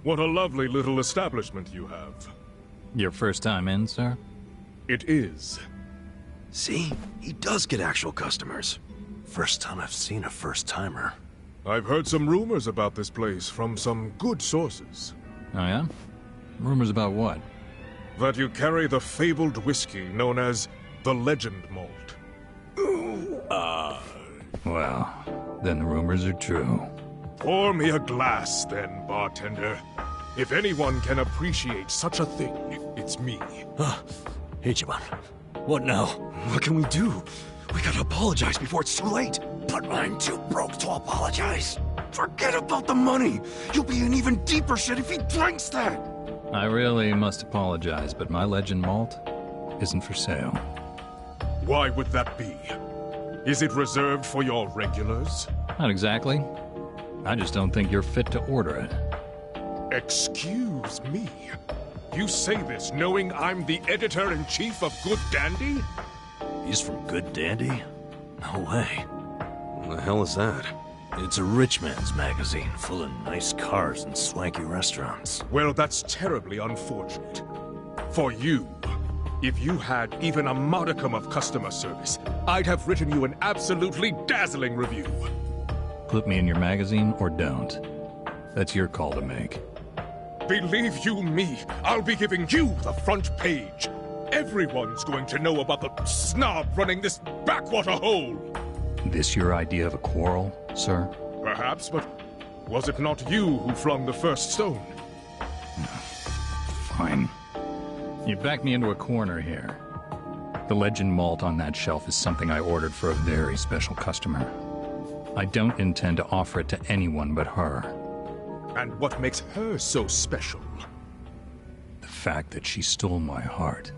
What a lovely little establishment you have. Your first time in, sir? It is. See? He does get actual customers. First time I've seen a first-timer. I've heard some rumors about this place from some good sources. Oh yeah? Rumors about what? That you carry the fabled whiskey known as the Legend Malt. Well, then the rumors are true. Pour me a glass, then, bartender. If anyone can appreciate such a thing, it's me. Ichiban, what now? What can we do? We gotta apologize before it's too late. But I'm too broke to apologize. Forget about the money. You'll be in even deeper shit if he drinks that. I really must apologize, but my legend malt isn't for sale. Why would that be? Is it reserved for your regulars? Not exactly. I just don't think you're fit to order it. Excuse me. You say this knowing I'm the editor-in-chief of Good Dandy? He's from Good Dandy? No way. What the hell is that? It's a rich man's magazine full of nice cars and swanky restaurants. Well, that's terribly unfortunate. For you, if you had even a modicum of customer service, I'd have written you an absolutely dazzling review. Put me in your magazine or don't. That's your call to make. Believe you me, I'll be giving you the front page. Everyone's going to know about the snob running this backwater hole. This your idea of a quarrel, sir? Perhaps, but was it not you who flung the first stone? Fine. You backed me into a corner here. The legend malt on that shelf is something I ordered for a very special customer. I don't intend to offer it to anyone but her. And what makes her so special? The fact that she stole my heart.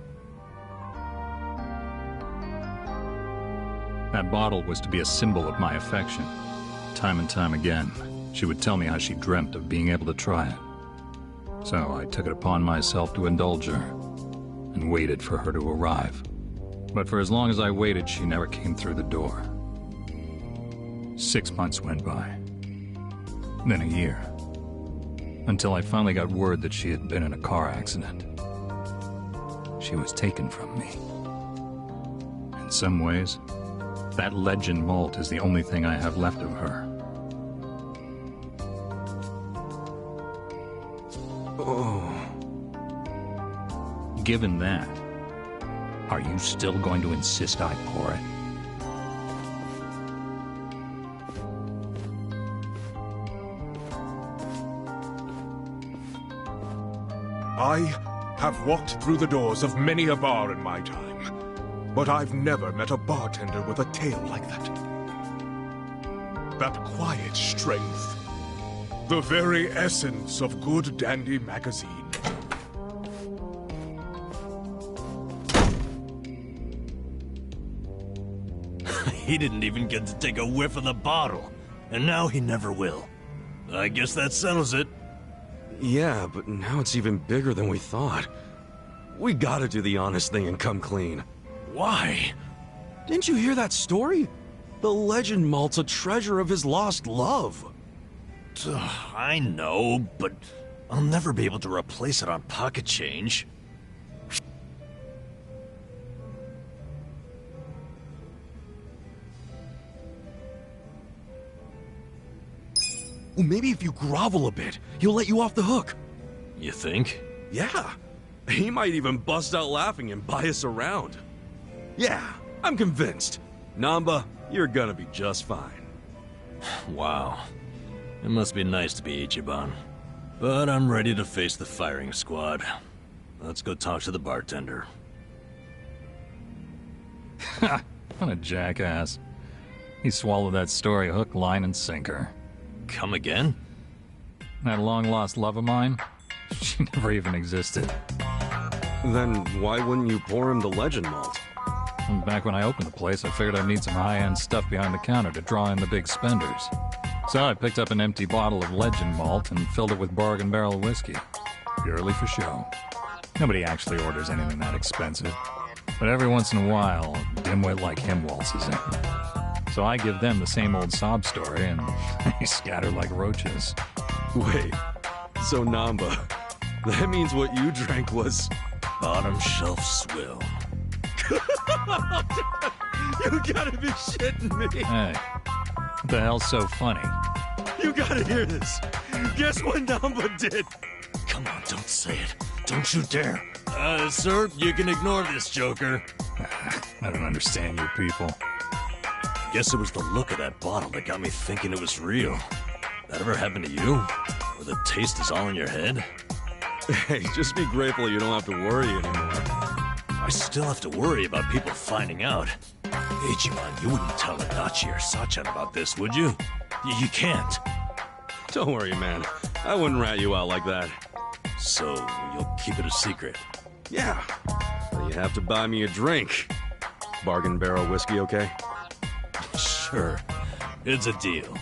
That bottle was to be a symbol of my affection. Time and time again, she would tell me how she dreamt of being able to try it. So I took it upon myself to indulge her, and waited for her to arrive. But for as long as I waited, she never came through the door. 6 months went by. Then a year. Until I finally got word that she had been in a car accident. She was taken from me. In some ways, that legend malt is the only thing I have left of her. Oh. Given that, are you still going to insist I pour it? I have walked through the doors of many a bar in my time, but I've never met a bartender with a tale like that. That quiet strength. The very essence of good dandy magazine. He didn't even get to take a whiff of the bottle, and now he never will. I guess that settles it. Yeah, but now it's even bigger than we thought. We gotta do the honest thing and come clean. Why? Didn't you hear that story? The legend malt's a treasure of his lost love. I know, but I'll never be able to replace it on pocket change. Well, maybe if you grovel a bit, he'll let you off the hook. You think? Yeah. He might even bust out laughing and buy us around. Yeah, I'm convinced. Namba, you're gonna be just fine. Wow. It must be nice to be Ichiban. But I'm ready to face the firing squad. Let's go talk to the bartender. Ha! What a jackass. He swallowed that story hook, line, and sinker. Come again? That long-lost love of mine? She never even existed. Then why wouldn't you pour him the legend malt? And back when I opened the place, I figured I'd need some high-end stuff behind the counter to draw in the big spenders. So I picked up an empty bottle of legend malt and filled it with bargain barrel whiskey. Purely for show. Nobody actually orders anything that expensive. But every once in a while, a dimwit like him waltzes in. So I give them the same old sob story, and they scatter like roaches. Wait, so Namba, that means what you drank was... Bottom shelf swill. You gotta be shitting me! Hey, what the hell's so funny? You gotta hear this. Guess what Namba did? Come on, don't say it. Don't you dare. Sir, you can ignore this, Joker. I don't understand you people. Guess it was the look of that bottle that got me thinking it was real. That ever happened to you? Where the taste is all in your head? Hey, just be grateful you don't have to worry anymore. I still have to worry about people finding out. Ichiban, you wouldn't tell Adachi or Sachan about this, would you? You can't. Don't worry, man. I wouldn't rat you out like that. So, you'll keep it a secret? Yeah. But you have to buy me a drink. Bargain barrel whiskey, okay? Sure. It's a deal.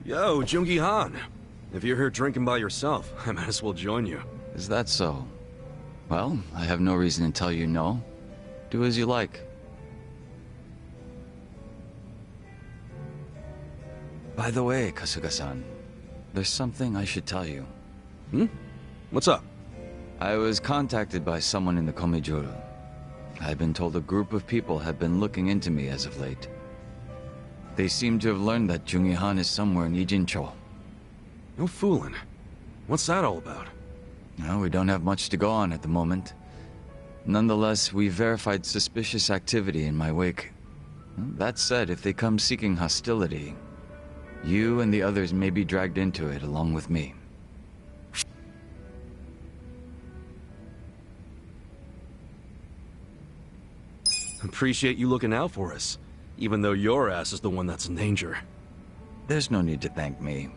Yo, Jungi Han. If you're here drinking by yourself, I might as well join you. Is that so? Well, I have no reason to tell you no. Do as you like. By the way, Kasuga-san, there's something I should tell you. Hmm? What's up? I was contacted by someone in the Komijuru. I've been told a group of people have been looking into me as of late. They seem to have learned that Jungi-han is somewhere in Ijincho. No fooling. What's that all about? No, we don't have much to go on at the moment. Nonetheless, we verified suspicious activity in my wake. That said, if they come seeking hostility, you and the others may be dragged into it along with me. Appreciate you looking out for us, even though your ass is the one that's in danger. There's no need to thank me.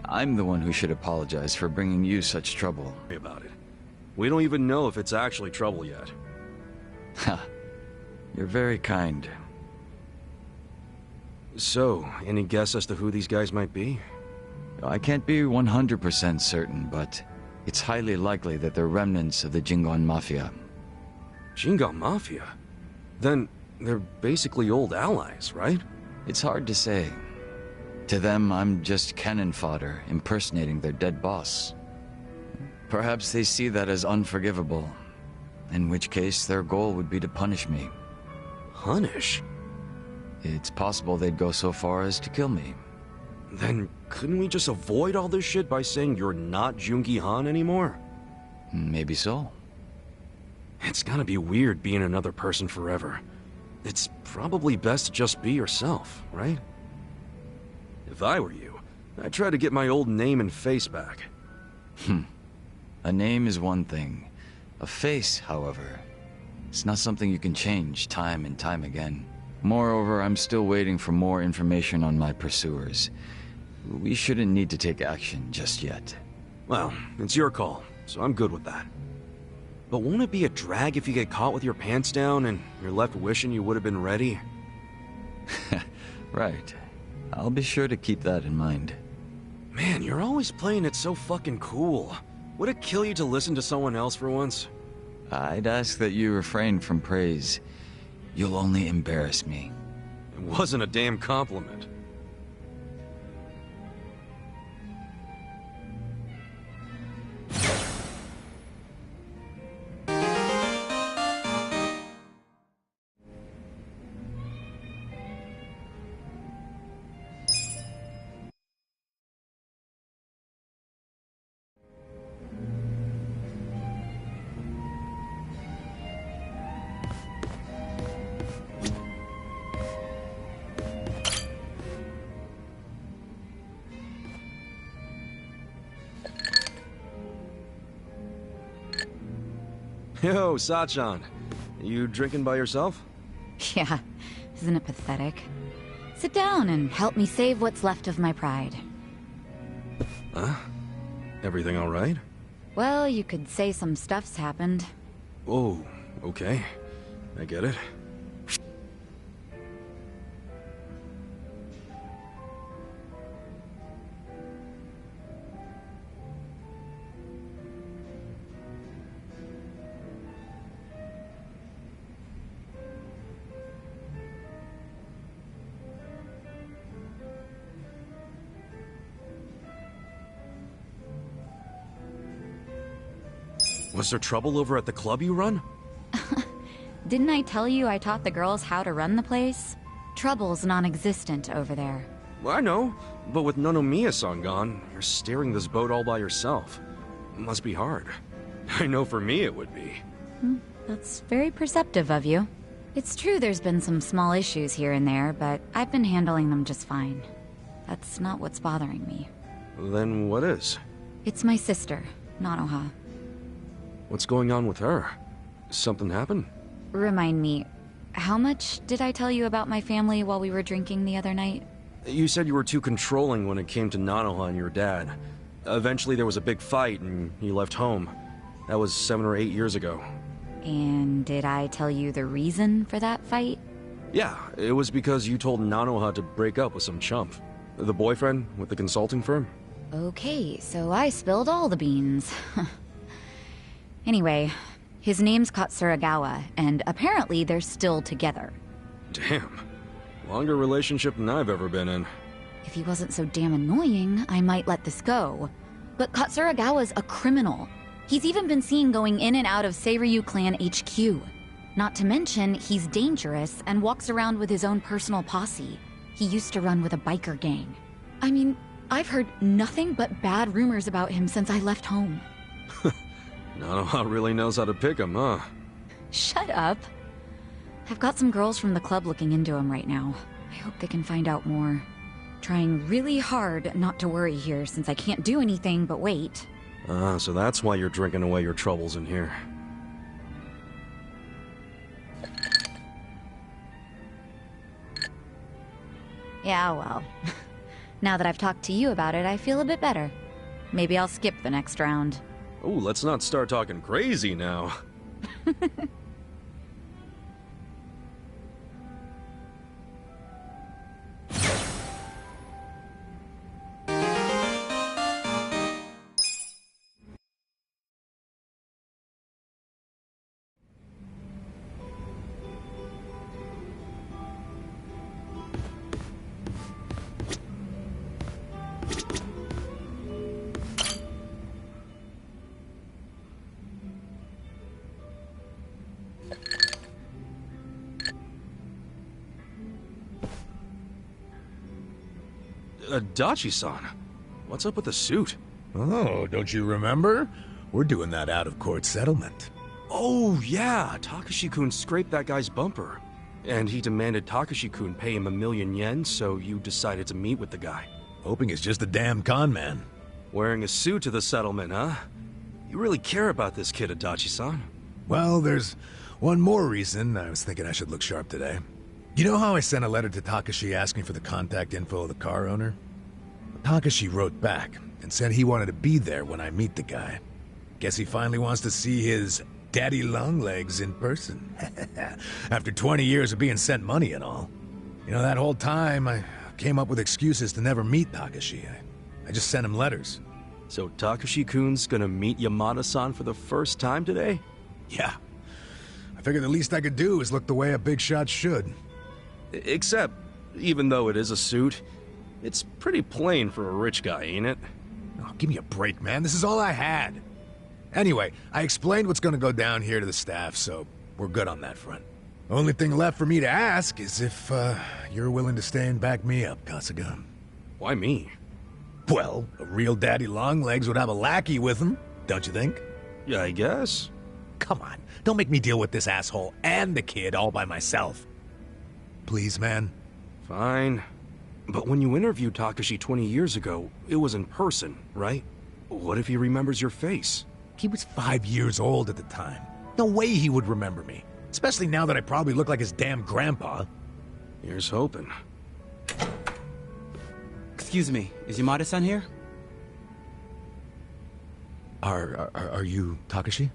I'm the one who should apologize for bringing you such trouble. About it. We don't even know if it's actually trouble yet. Ha. You're very kind. So, any guess as to who these guys might be? I can't be 100% certain, but it's highly likely that they're remnants of the Jingon Mafia. Jingon Mafia? Then they're basically old allies, right? It's hard to say. To them, I'm just cannon fodder, impersonating their dead boss. Perhaps they see that as unforgivable, in which case their goal would be to punish me. Punish? It's possible they'd go so far as to kill me. Then couldn't we just avoid all this shit by saying you're not Jungi-han anymore? Maybe so. It's gotta be weird being another person forever. It's probably best to just be yourself, right? If I were you, I'd try to get my old name and face back. A name is one thing. A face, however, it's not something you can change time and time again. Moreover, I'm still waiting for more information on my pursuers. We shouldn't need to take action just yet. Well, it's your call, so I'm good with that. But won't it be a drag if you get caught with your pants down and you're left wishing you would have been ready? Right. I'll be sure to keep that in mind. Man, you're always playing it so fucking cool. Would it kill you to listen to someone else for once? I'd ask that you refrain from praise. You'll only embarrass me. It wasn't a damn compliment. Yo, Sachan. You drinking by yourself? Yeah, isn't it pathetic? Sit down and help me save what's left of my pride. Huh? Everything all right? Well, you could say some stuff's happened. Oh, okay. I get it. Was there trouble over at the club you run? Didn't I tell you I taught the girls how to run the place? Trouble's non-existent over there. Well, I know, but with Nonomiya-san gone, you're steering this boat all by yourself. It must be hard. I know for me it would be. That's very perceptive of you. It's true there's been some small issues here and there, but I've been handling them just fine. That's not what's bothering me. Then what is? It's my sister, Nanoha. What's going on with her? Something happened? Remind me, how much did I tell you about my family while we were drinking the other night? You said you were too controlling when it came to Nanoha and your dad. Eventually there was a big fight and he left home. That was 7 or 8 years ago. And did I tell you the reason for that fight? Yeah, it was because you told Nanoha to break up with some chump. The boyfriend with the consulting firm? Okay, so I spilled all the beans. Anyway, His name's Katsuragawa, and apparently they're still together. Damn. Longer relationship than I've ever been in. If he wasn't so damn annoying, I might let this go. But Katsuragawa's a criminal. He's even been seen going in and out of Seiryu Clan HQ. Not to mention, he's dangerous and walks around with his own personal posse. He used to run with a biker gang. I mean, I've heard nothing but bad rumors about him since I left home. Nanoha really knows how to pick him, huh? Shut up. I've got some girls from the club looking into him right now. I hope they can find out more. Trying really hard not to worry here since I can't do anything but wait. So that's why you're drinking away your troubles in here. Yeah, well. Now that I've talked to you about it, I feel a bit better. Maybe I'll skip the next round. Oh, let's not start talking crazy now. Dachi-san, what's up with the suit? Oh, don't you remember? We're doing that out-of-court settlement. Oh, yeah, Takashi-kun scraped that guy's bumper. And he demanded Takashi-kun pay him 1,000,000 yen, so you decided to meet with the guy. Hoping it's just a damn con man. Wearing a suit to the settlement, huh? You really care about this kid, Adachi-san. Well, there's one more reason I was thinking I should look sharp today. You know how I sent a letter to Takashi asking for the contact info of the car owner? Takashi wrote back and said he wanted to be there when I meet the guy. Guess he finally wants to see his daddy longlegs in person. After 20 years of being sent money and all. You know, that whole time I came up with excuses to never meet Takashi. I just sent him letters. So Takashi-kun's gonna meet Yamada-san for the first time today? Yeah. I figured the least I could do is look the way a big shot should. Except, even though it is a suit, it's pretty plain for a rich guy, ain't it? Oh, give me a break, man. This is all I had. Anyway, I explained what's gonna go down here to the staff, so we're good on that front. Only thing left for me to ask is if, you're willing to stay and back me up, Kasuga. Why me? Well, a real daddy longlegs would have a lackey with him, don't you think? Yeah, I guess. Come on, don't make me deal with this asshole and the kid all by myself. Please, man. Fine. But when you interviewed Takashi 20 years ago, it was in person, right? What if he remembers your face? He was 5 years old at the time. No way he would remember me. Especially now that I probably look like his damn grandpa. Here's hoping. Excuse me, is Yamada-san here? Are you Takashi?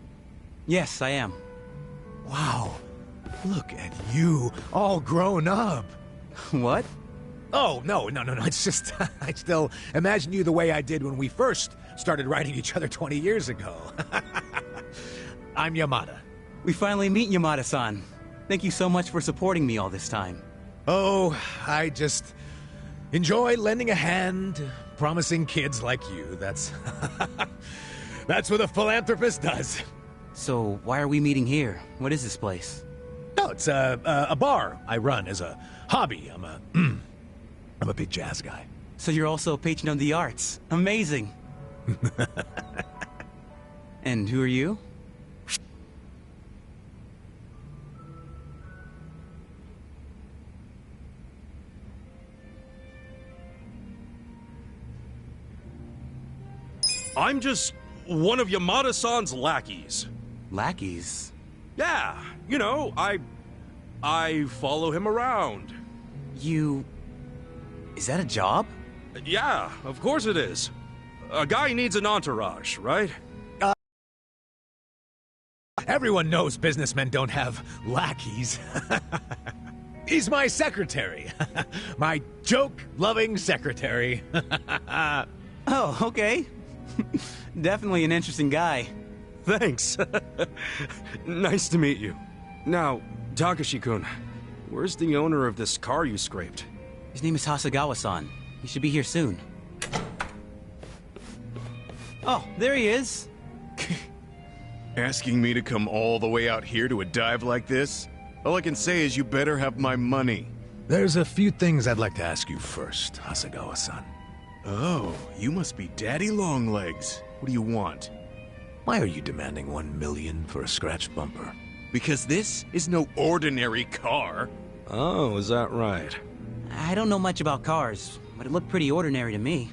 Yes, I am. Wow. Look at you, all grown up. What? Oh, no. It's just, I still imagine you the way I did when we first started writing each other 20 years ago. I'm Yamada. We finally meet Yamada-san. Thank you so much for supporting me all this time. Oh, I just enjoy lending a hand to promising kids like you. That's what a philanthropist does. So, why are we meeting here? What is this place? No, it's a bar I run as a hobby. I'm a big jazz guy. So you're also a patron of the arts. Amazing. And who are you? I'm just one of Yamada-san's lackeys. Lackeys? Yeah, you know, I follow him around. You... Is that a job? Yeah, of course it is. A guy needs an entourage, right? Everyone knows businessmen don't have lackeys. He's my secretary. My joke-loving secretary. Oh, okay. Definitely an interesting guy. Thanks. Nice to meet you. Now, Takashi-kun, where's the owner of this car you scraped? His name is Hasegawa-san. He should be here soon. Oh, there he is. Asking me to come all the way out here to a dive like this? All I can say is you better have my money. There's a few things I'd like to ask you first, Hasegawa-san. Oh, you must be Daddy Longlegs. What do you want? Why are you demanding $1 million for a scratched bumper? Because this is no ordinary car. Oh, is that right? I don't know much about cars, but it looked pretty ordinary to me.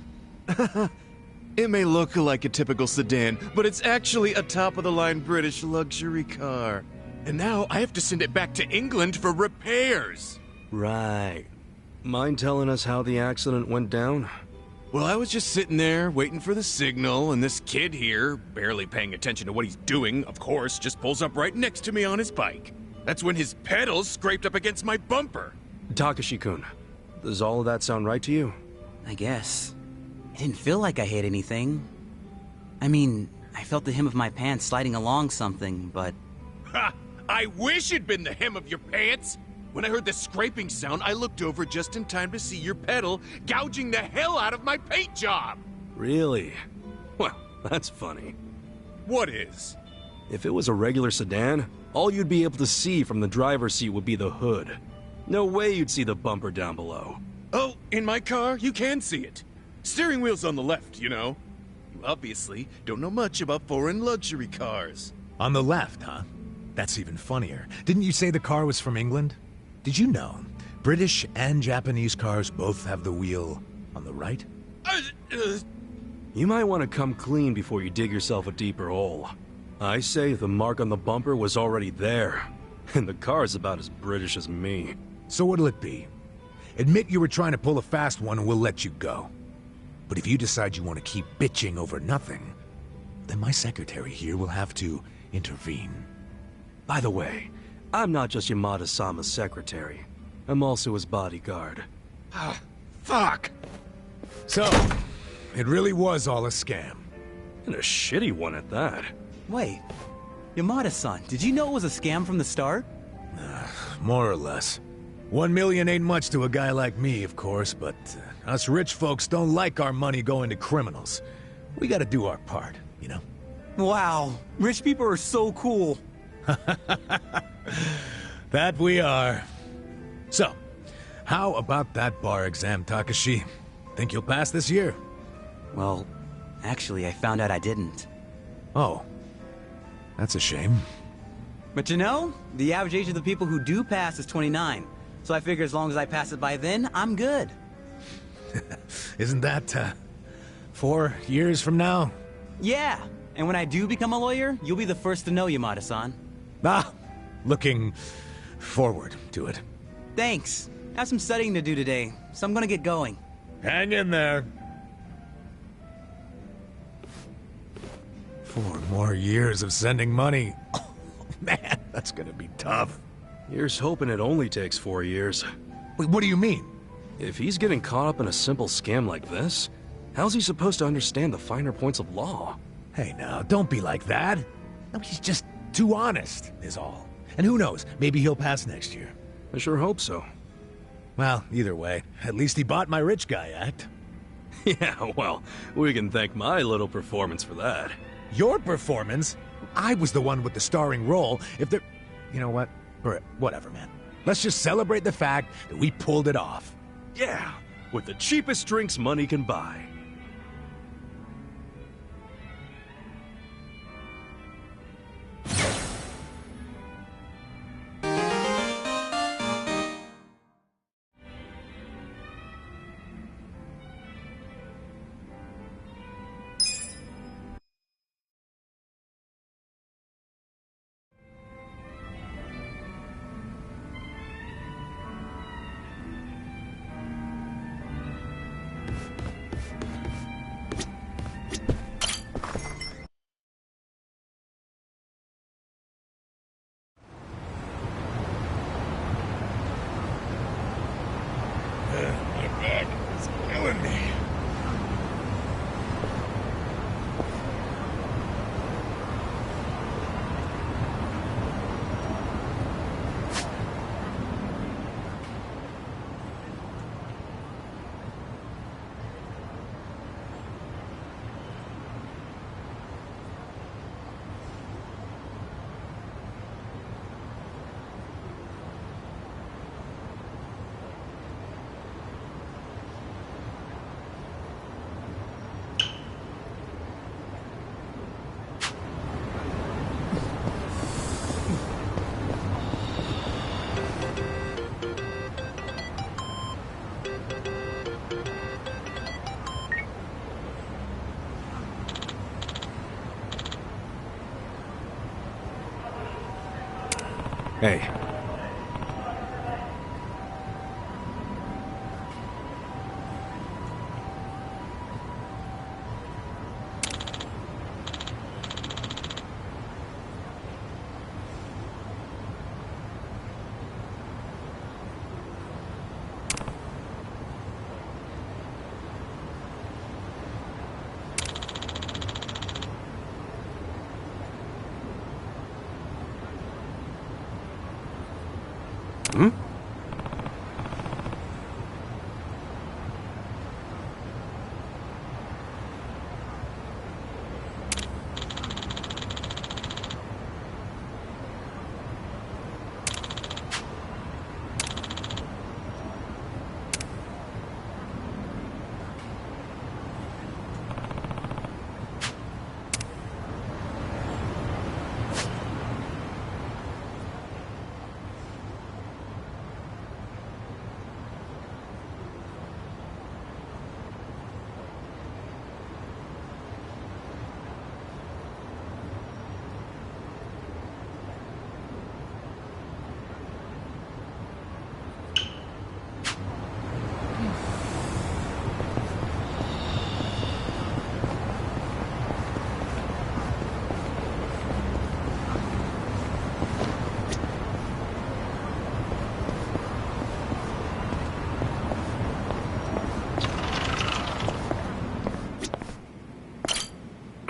It may look like a typical sedan, but it's actually a top-of-the-line British luxury car. And now I have to send it back to England for repairs. Right. Mind telling us how the accident went down? Well, I was just sitting there, waiting for the signal, and this kid here, barely paying attention to what he's doing, of course, just pulls up right next to me on his bike. That's when his pedals scraped up against my bumper. Takashi-kun, does all of that sound right to you? I guess. It didn't feel like I hit anything. I mean, I felt the hem of my pants sliding along something, but... Ha! I wish it'd been the hem of your pants! When I heard the scraping sound, I looked over just in time to see your pedal gouging the hell out of my paint job! Really? Well, that's funny. What is? If it was a regular sedan, all you'd be able to see from the driver's seat would be the hood. No way you'd see the bumper down below. Oh, in my car, you can see it. Steering wheel's on the left, you know. You obviously don't know much about foreign luxury cars. On the left, huh? That's even funnier. Didn't you say the car was from England? Did you know British and Japanese cars both have the wheel on the right? You might want to come clean before you dig yourself a deeper hole. I say the mark on the bumper was already there, and the car's about as British as me. So what'll it be? Admit you were trying to pull a fast one and we'll let you go. But if you decide you want to keep bitching over nothing, then my secretary here will have to intervene. By the way, I'm not just Yamada-sama's secretary. I'm also his bodyguard. Ah, fuck! So, it really was all a scam. And a shitty one at that. Wait, Yamada-san, did you know it was a scam from the start? More or less. 1 million ain't much to a guy like me, of course, but us rich folks don't like our money going to criminals. We gotta do our part, you know? Wow, rich people are so cool. That we are. So, how about that bar exam, Takashi? Think you'll pass this year? Well, actually, I found out I didn't. Oh. That's a shame. But you know, the average age of the people who do pass is 29. So I figure as long as I pass it by then, I'm good. Isn't that, 4 years from now? Yeah, and when I do become a lawyer, you'll be the first to know, Yamada-san. Ah, looking forward to it. Thanks. I have some studying to do today, so I'm gonna get going. Hang in there. 4 more years of sending money. Oh, man, that's gonna be tough. Here's hoping it only takes 4 years. Wait, what do you mean? If he's getting caught up in a simple scam like this, how's he supposed to understand the finer points of law? Hey now, don't be like that. No, he's just too honest, is all. And who knows, maybe he'll pass next year. I sure hope so. Well, either way, at least he bought my rich guy act. Yeah, well, we can thank my little performance for that. Your performance? I was the one with the starring role. If there... You know what? Whatever, man. Let's just celebrate the fact that we pulled it off. Yeah, with the cheapest drinks money can buy. Hey. Hmm?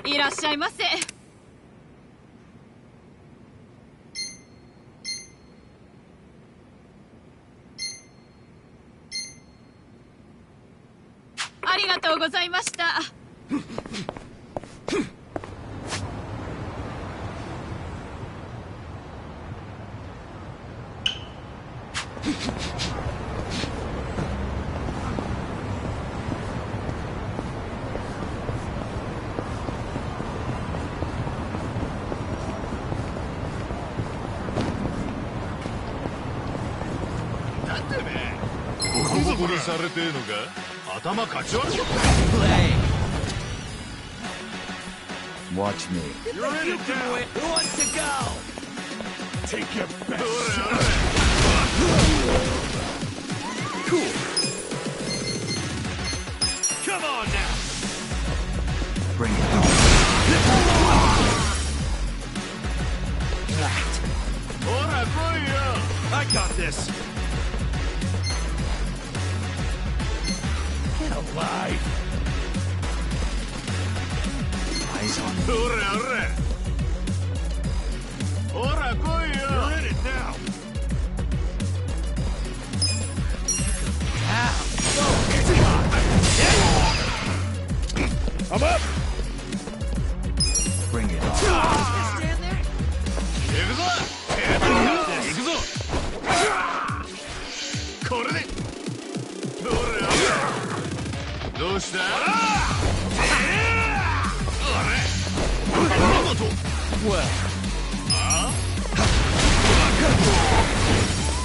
いらっしゃいませ。ありがとうございました。ボコにされてえのか？頭かち割る。 Watch me. You're in it now. Who wants to go? Take your best shot. Cool. Come on now. Bring it on. Ora, boy, I got this. Get alive. Eyes on me. Ora. Ora, boy, you're in it now. I'm up. Bring it on. Stand there. 行くぞ。行くぞ。これで。どうした？Well.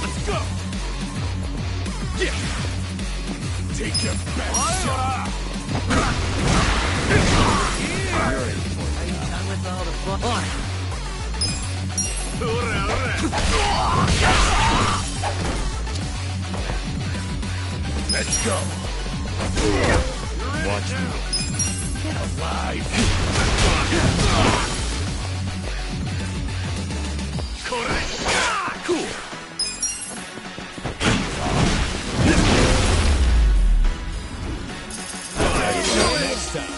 Let's go. Yeah. Take your best shot. Done with all the fun. Let's go. Watch me. Get alive. Cool. Next time.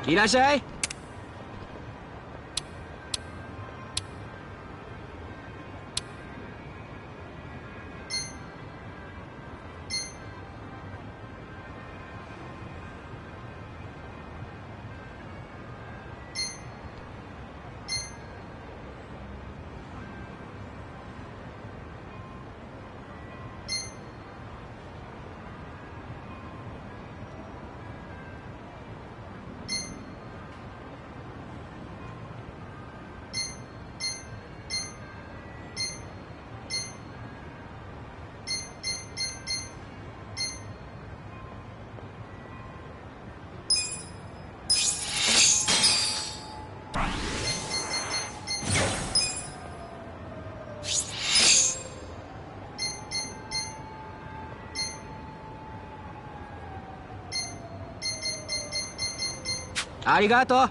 Irashai. Arigato.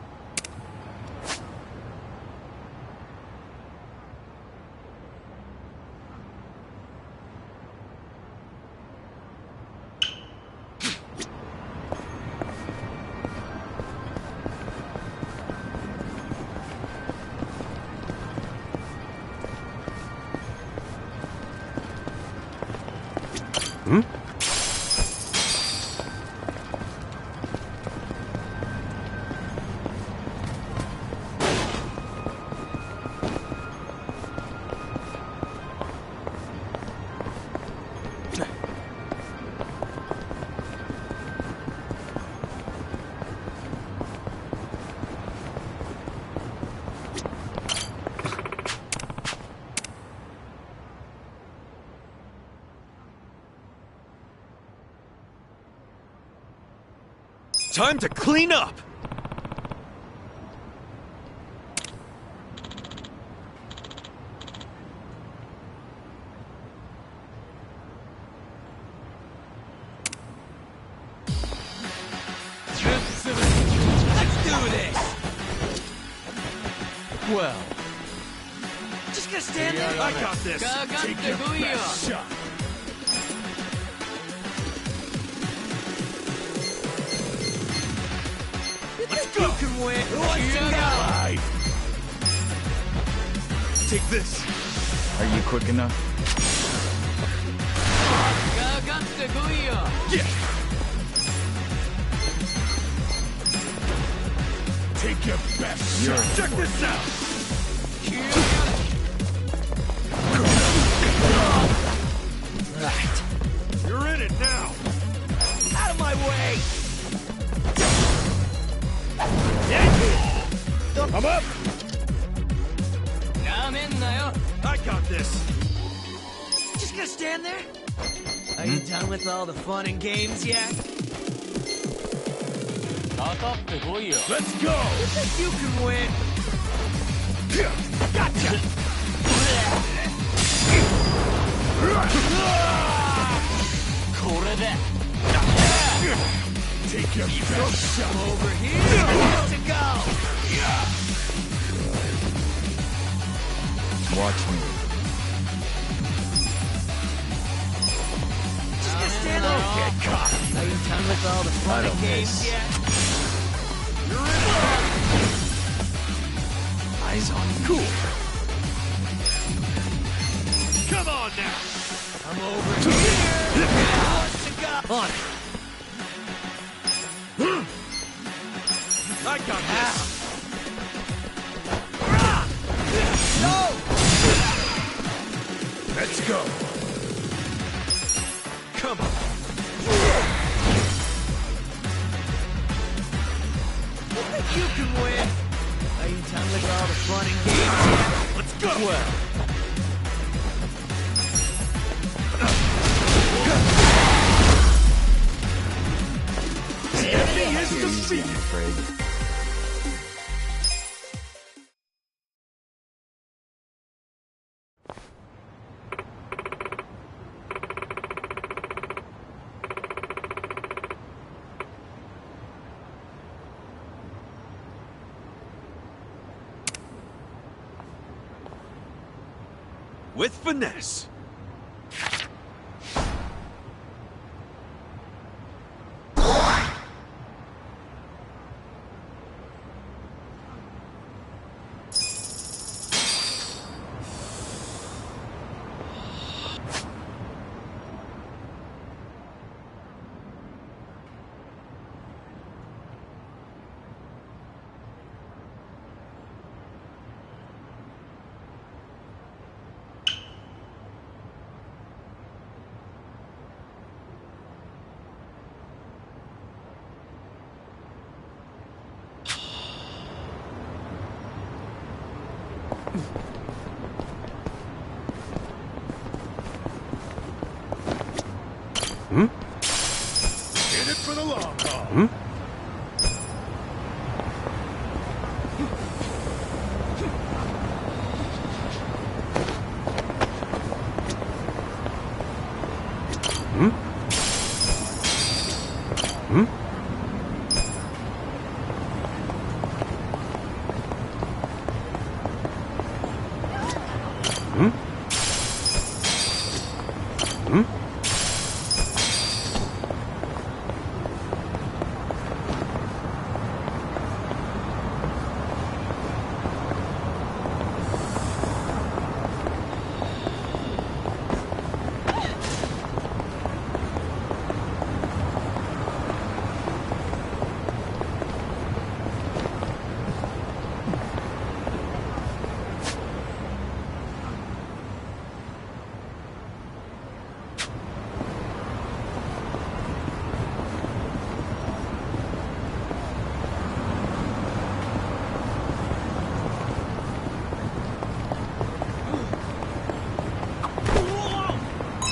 Time to clean up! Let's do this! Well, Just gonna stand there? I got this. Take your best shot. Let's go! You can win! Who wants to go? Right. Take this. Are you quick enough? Yeah. Take your best shot. Check this out. Right. You're in it now. Out of my way! I'm up. I got this. Just gonna stand there? Are you done with all the fun and games yet? Let's go. You think you can win? Gotcha! Take your best shot. Over here. Let's go! Watch me. Just gonna stand there. Get caught. Are you done with all the fun and games yet? You're in it. Eyes on me. Cool. Come on now. I'm over here. Let's go. On it. I got this. No! Let's go. Come on. You think you can win? Are you done with all the fun and games yet? Let's go. Well. Enemy is Easy, I'm defeated. afraid. With finesse. Hmm? In it for the long haul. Hmm? Hmm? Hmm?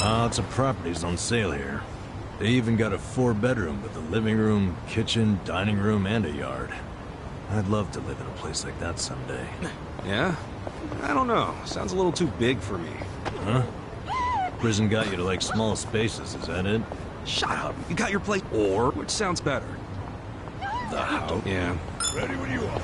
Lots of properties on sale here. They even got a 4-bedroom with a living room, kitchen, dining room, and a yard. I'd love to live in a place like that someday. Yeah? I don't know. Sounds a little too big for me. Huh? Prison got you to like small spaces, is that it? Shut up. You got your place. Or, which sounds better. The house? Yeah. Ready when you are.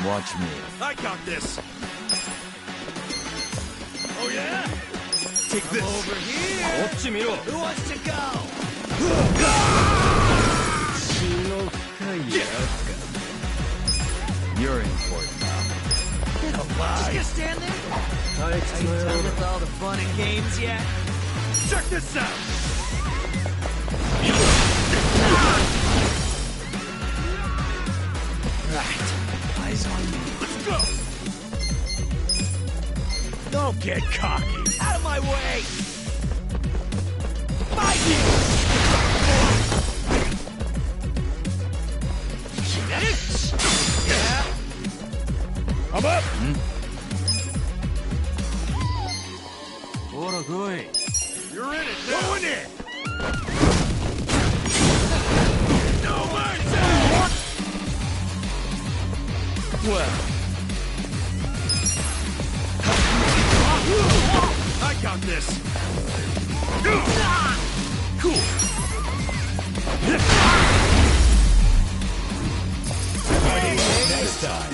Watch me. I got this. Oh yeah? Take this. Over here. Who wants to go? You're in for it now. Get alive. Just gonna stand there? Are you done with all the fun and games yet? Check this out. Right. Eyes on me. Let's go. Don't get cocky. Out of my way. Fight me. Yeah. I'm up. You're in it now. Going in. No mercy. Well, I got this. Cool. Next time.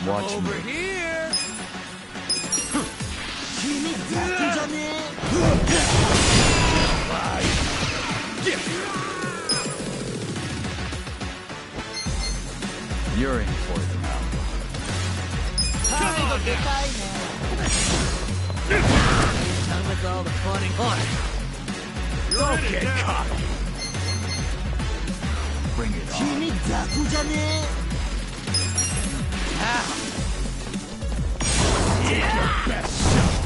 Watch Over me. here. You're in for it now. Done with all the fun and fun. Don't get cocky. Bring it on. Best shot.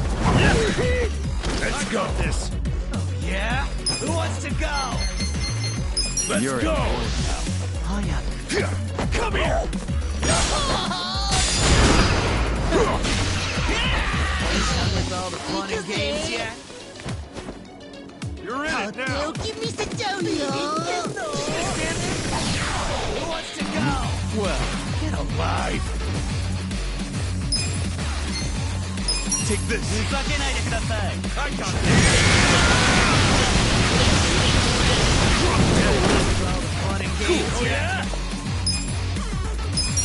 Let's go. This. Oh yeah. Who wants to go? Let's You're go. in for it now. Come here. Done with all the fun and games yet? You're in it now. Who wants to go? Well, get alive. Take this. I got this. Cool. Oh yeah.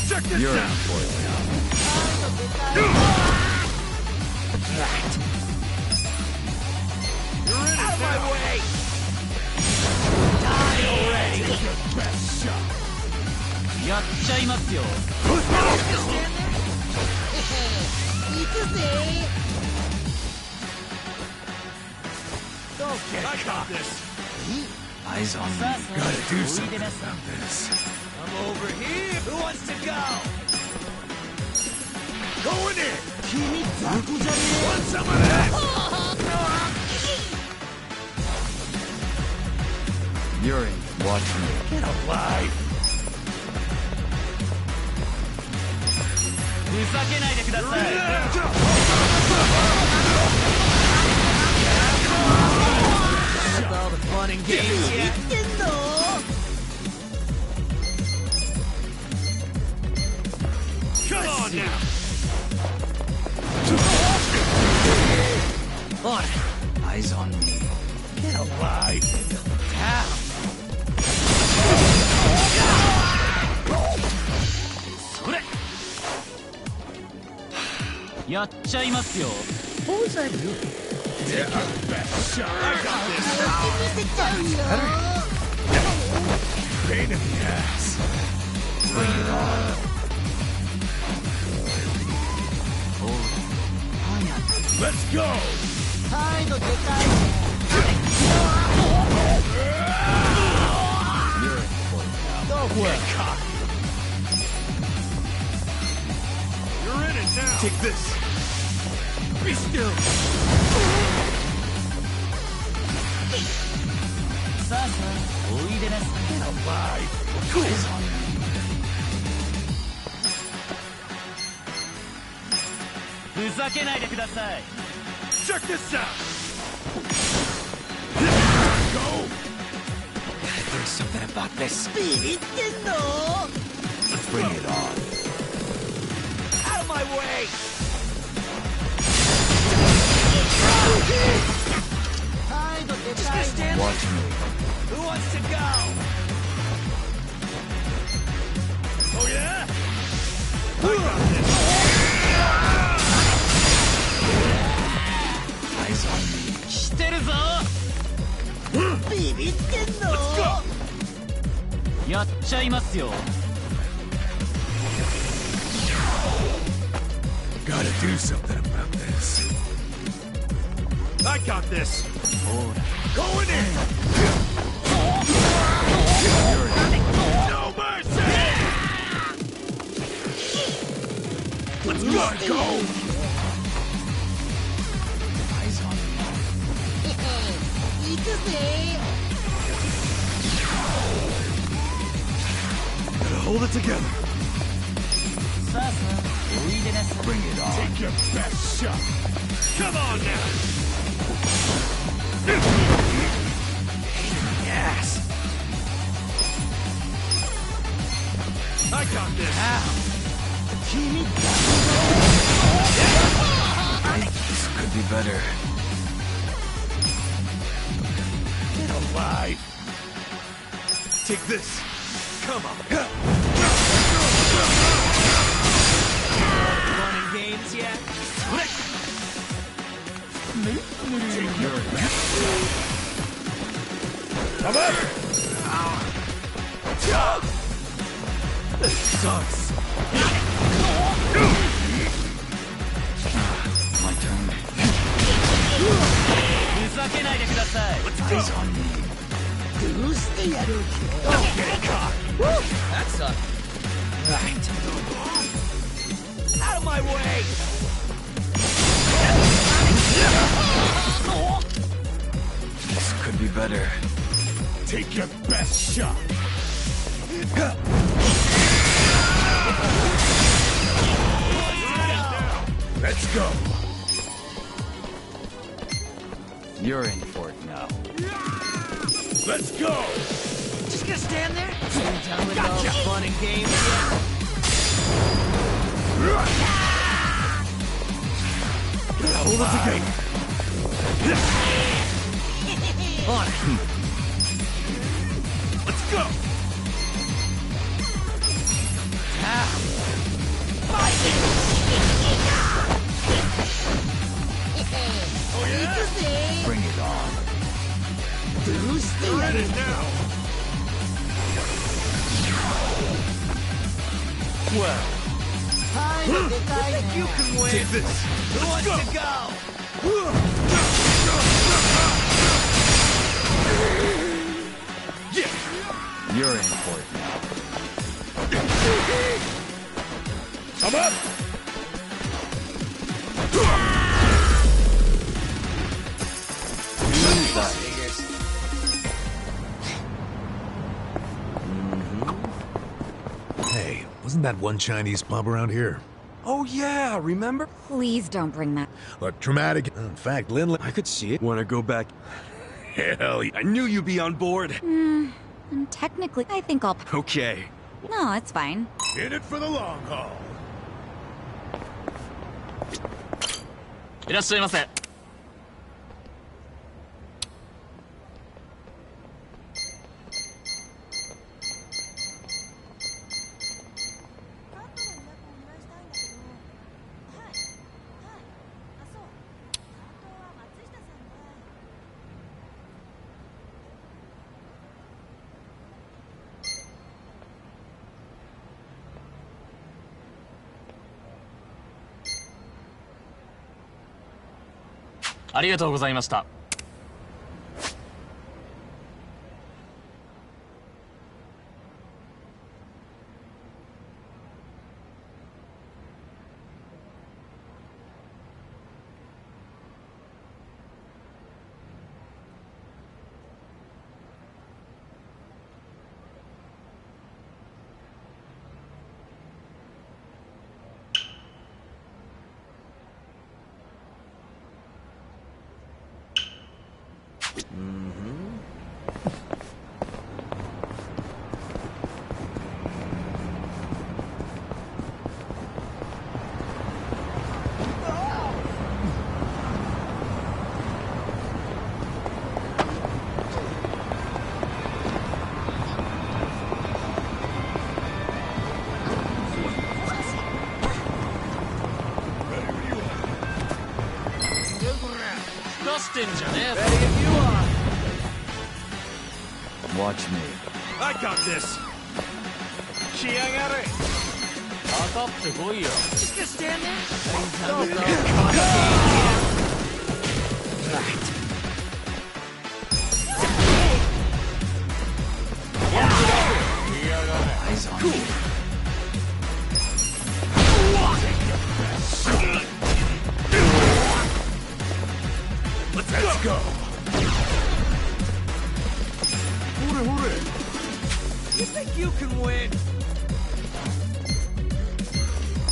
Check this You're out. in for it now. Right. You're in it out of my way. Die already. Take your best shot. Don't get I got this. Eyes on me. Gotta do something about this. I'm over wants to go? Going in! Want some of that? You're in. Watch me. Get alive! ふざけないでください That's all the fun and games yet. Come on now! On it. Eyes on me. Get alive. Down. それやっちゃいますよ What was I doing? Take your best shot. I got this. Pain in the ass. Bring it on. Let's go! Don't work. You're in it now! Take this. Be still. さあさあ、おいでなさい。Get alive. Eyes on me. ふざけないでください。Check this out! Go! There's something about this. Let's Bring it on. Out of my way! Just gonna stand Watch me. Who wants to go? Oh yeah? I got this! Eyes on me. してるぞビビってんのやっちゃいますよ Gotta do something about this. I got this! Going in! No mercy! Let's go! Eyes on me. 行くぜ Gotta hold it together. さあさあおいでなさい Bring it on. Take your best shot. Come on now! Yes I got this! This could be better. Get alive! Take this! Come on! Fun and games yet? Take your best! Come on! This sucks! My turn. ふざけないでください Eyes on me. どうしてやろう Don't get caught! That sucked Right Out of my way This could be better. Take your best shot! Let's go! You're in for it now. Let's go! Just gonna stand there? Done with all the fun and games yet? Gotta hold it together. On it. Let's go! Oh yeah? Bring it on. You're in it now! Well, I think you can win. Take this! Who wants Let's to go? Yeah! You're in for it now. I'm up! Hey, wasn't that one Chinese pub around here? Oh yeah, remember? Please don't bring that. Look, traumatic. In fact, Lin... I could see it. Wanna go back? Hell, I knew you'd be on board. And technically, I think I'll... Okay. No, it's fine. In it for the long haul. いらっしゃいませ。ありがとうございました。Watch me. I got this. 仕上がれ。かかってこいよ。Just gonna stand there? Go, go. Eyes on me. Let's go. You think you can win?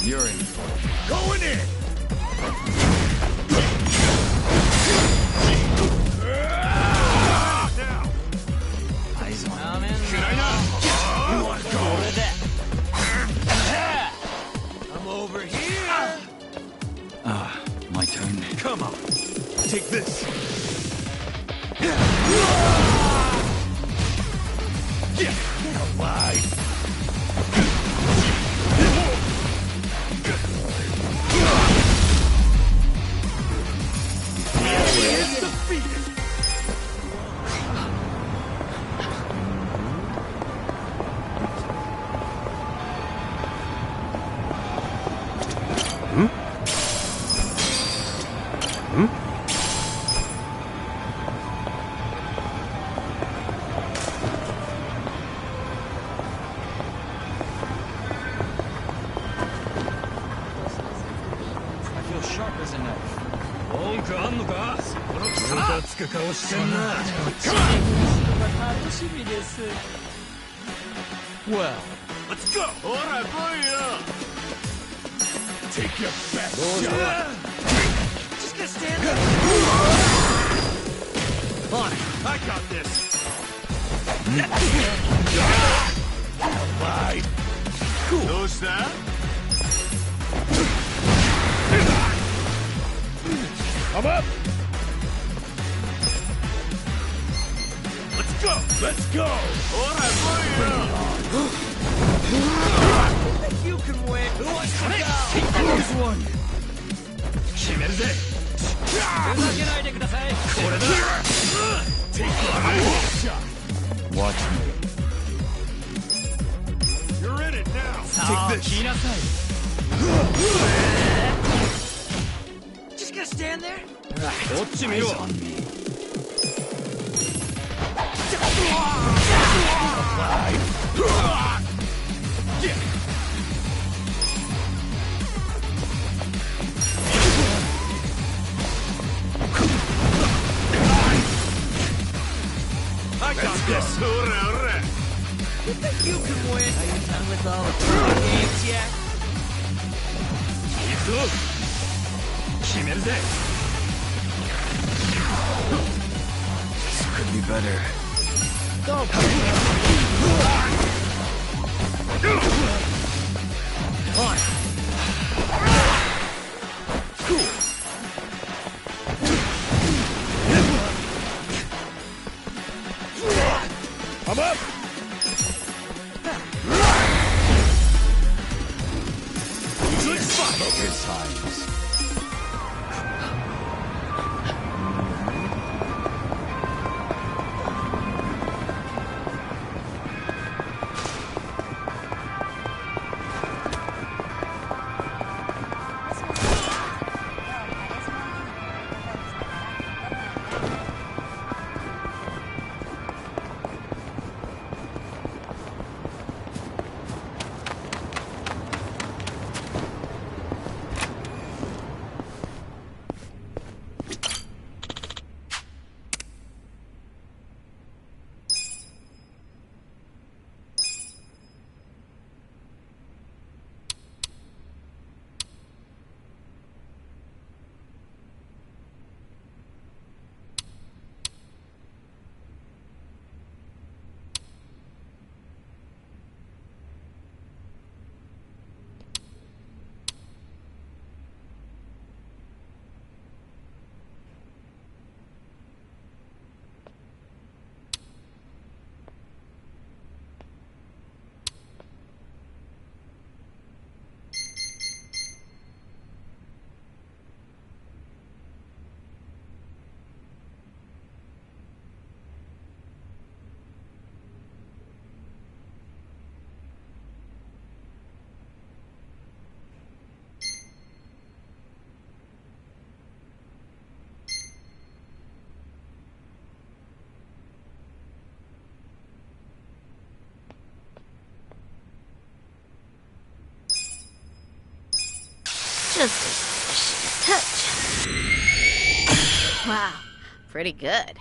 You're in. Going in. Now. Eyes on me. Should I not? You want to go? I'm over here. My turn. Come on. Take this. Get wide. It's defeated. Well, let's go. Take your best shot. Just gonna stand there. On it. I got this. Right. Cool. Who's that? I'm up. Let's go. Let's go. You think you can win? Who wants to go? Here's one. Take one shot. Watch me. You're in it now. Take this. Just gonna stand there? Eyes on me. Are you done with all the fun games yet? This could be better. I'm up! Good fight! Focus times. Just a touch. Wow, pretty good.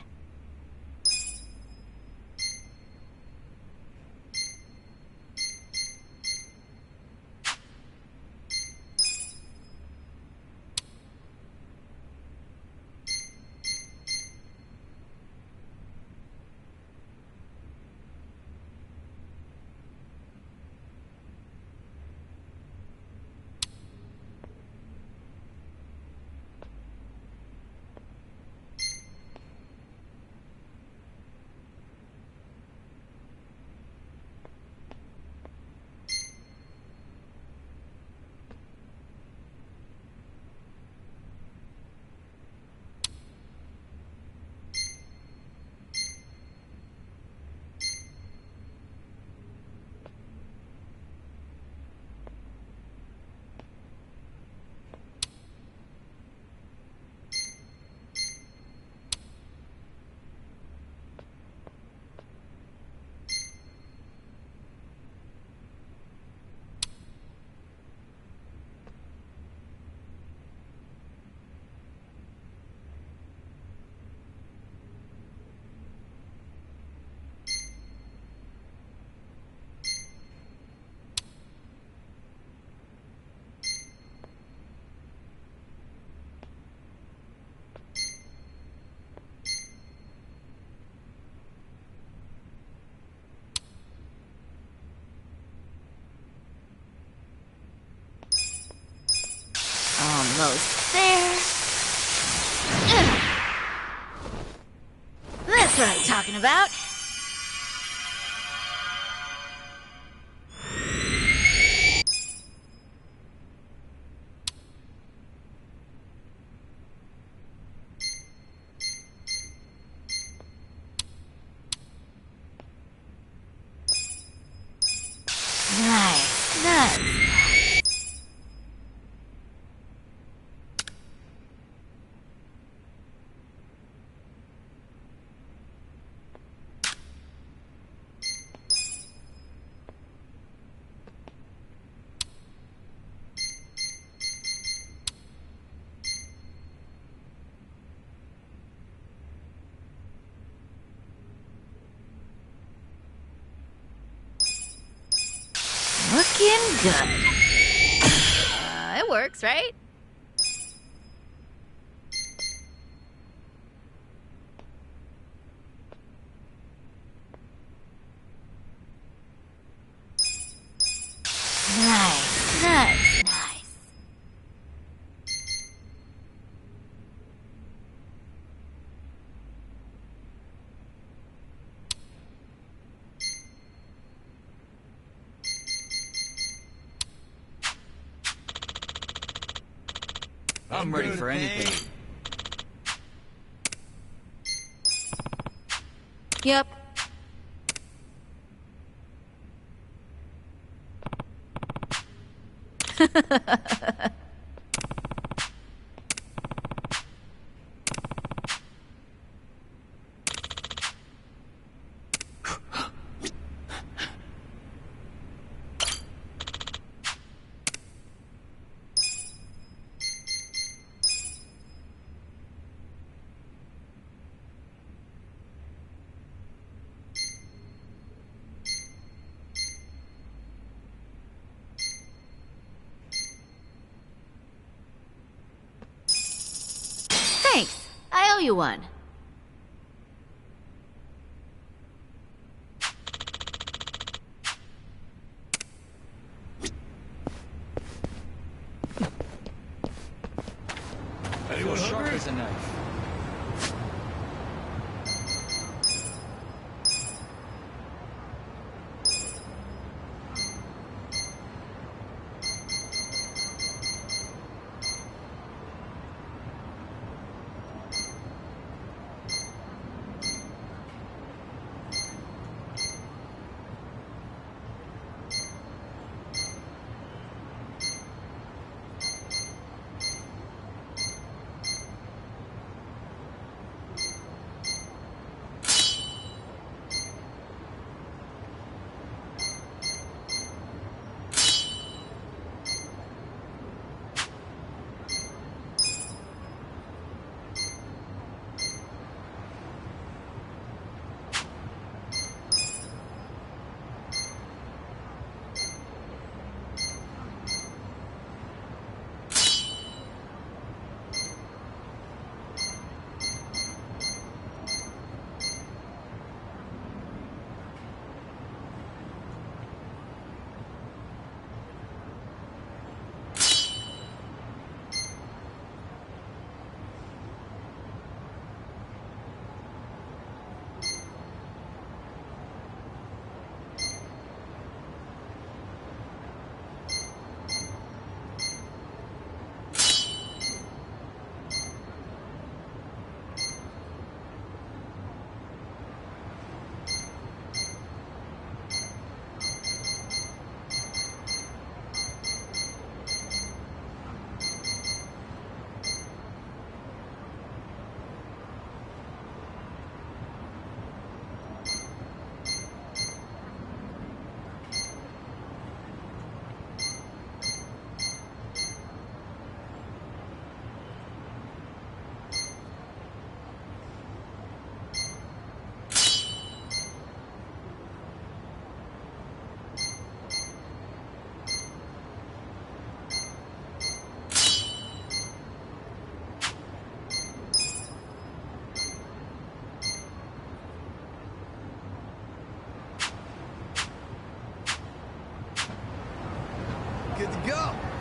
Almost there. That's what I'm talking about. Nice, nice. Looking good. It works, right? Nice, nice, nice. I'm ready for anything. Yep. Thanks. I owe you one. Anyone sharp as a knife. Good to go.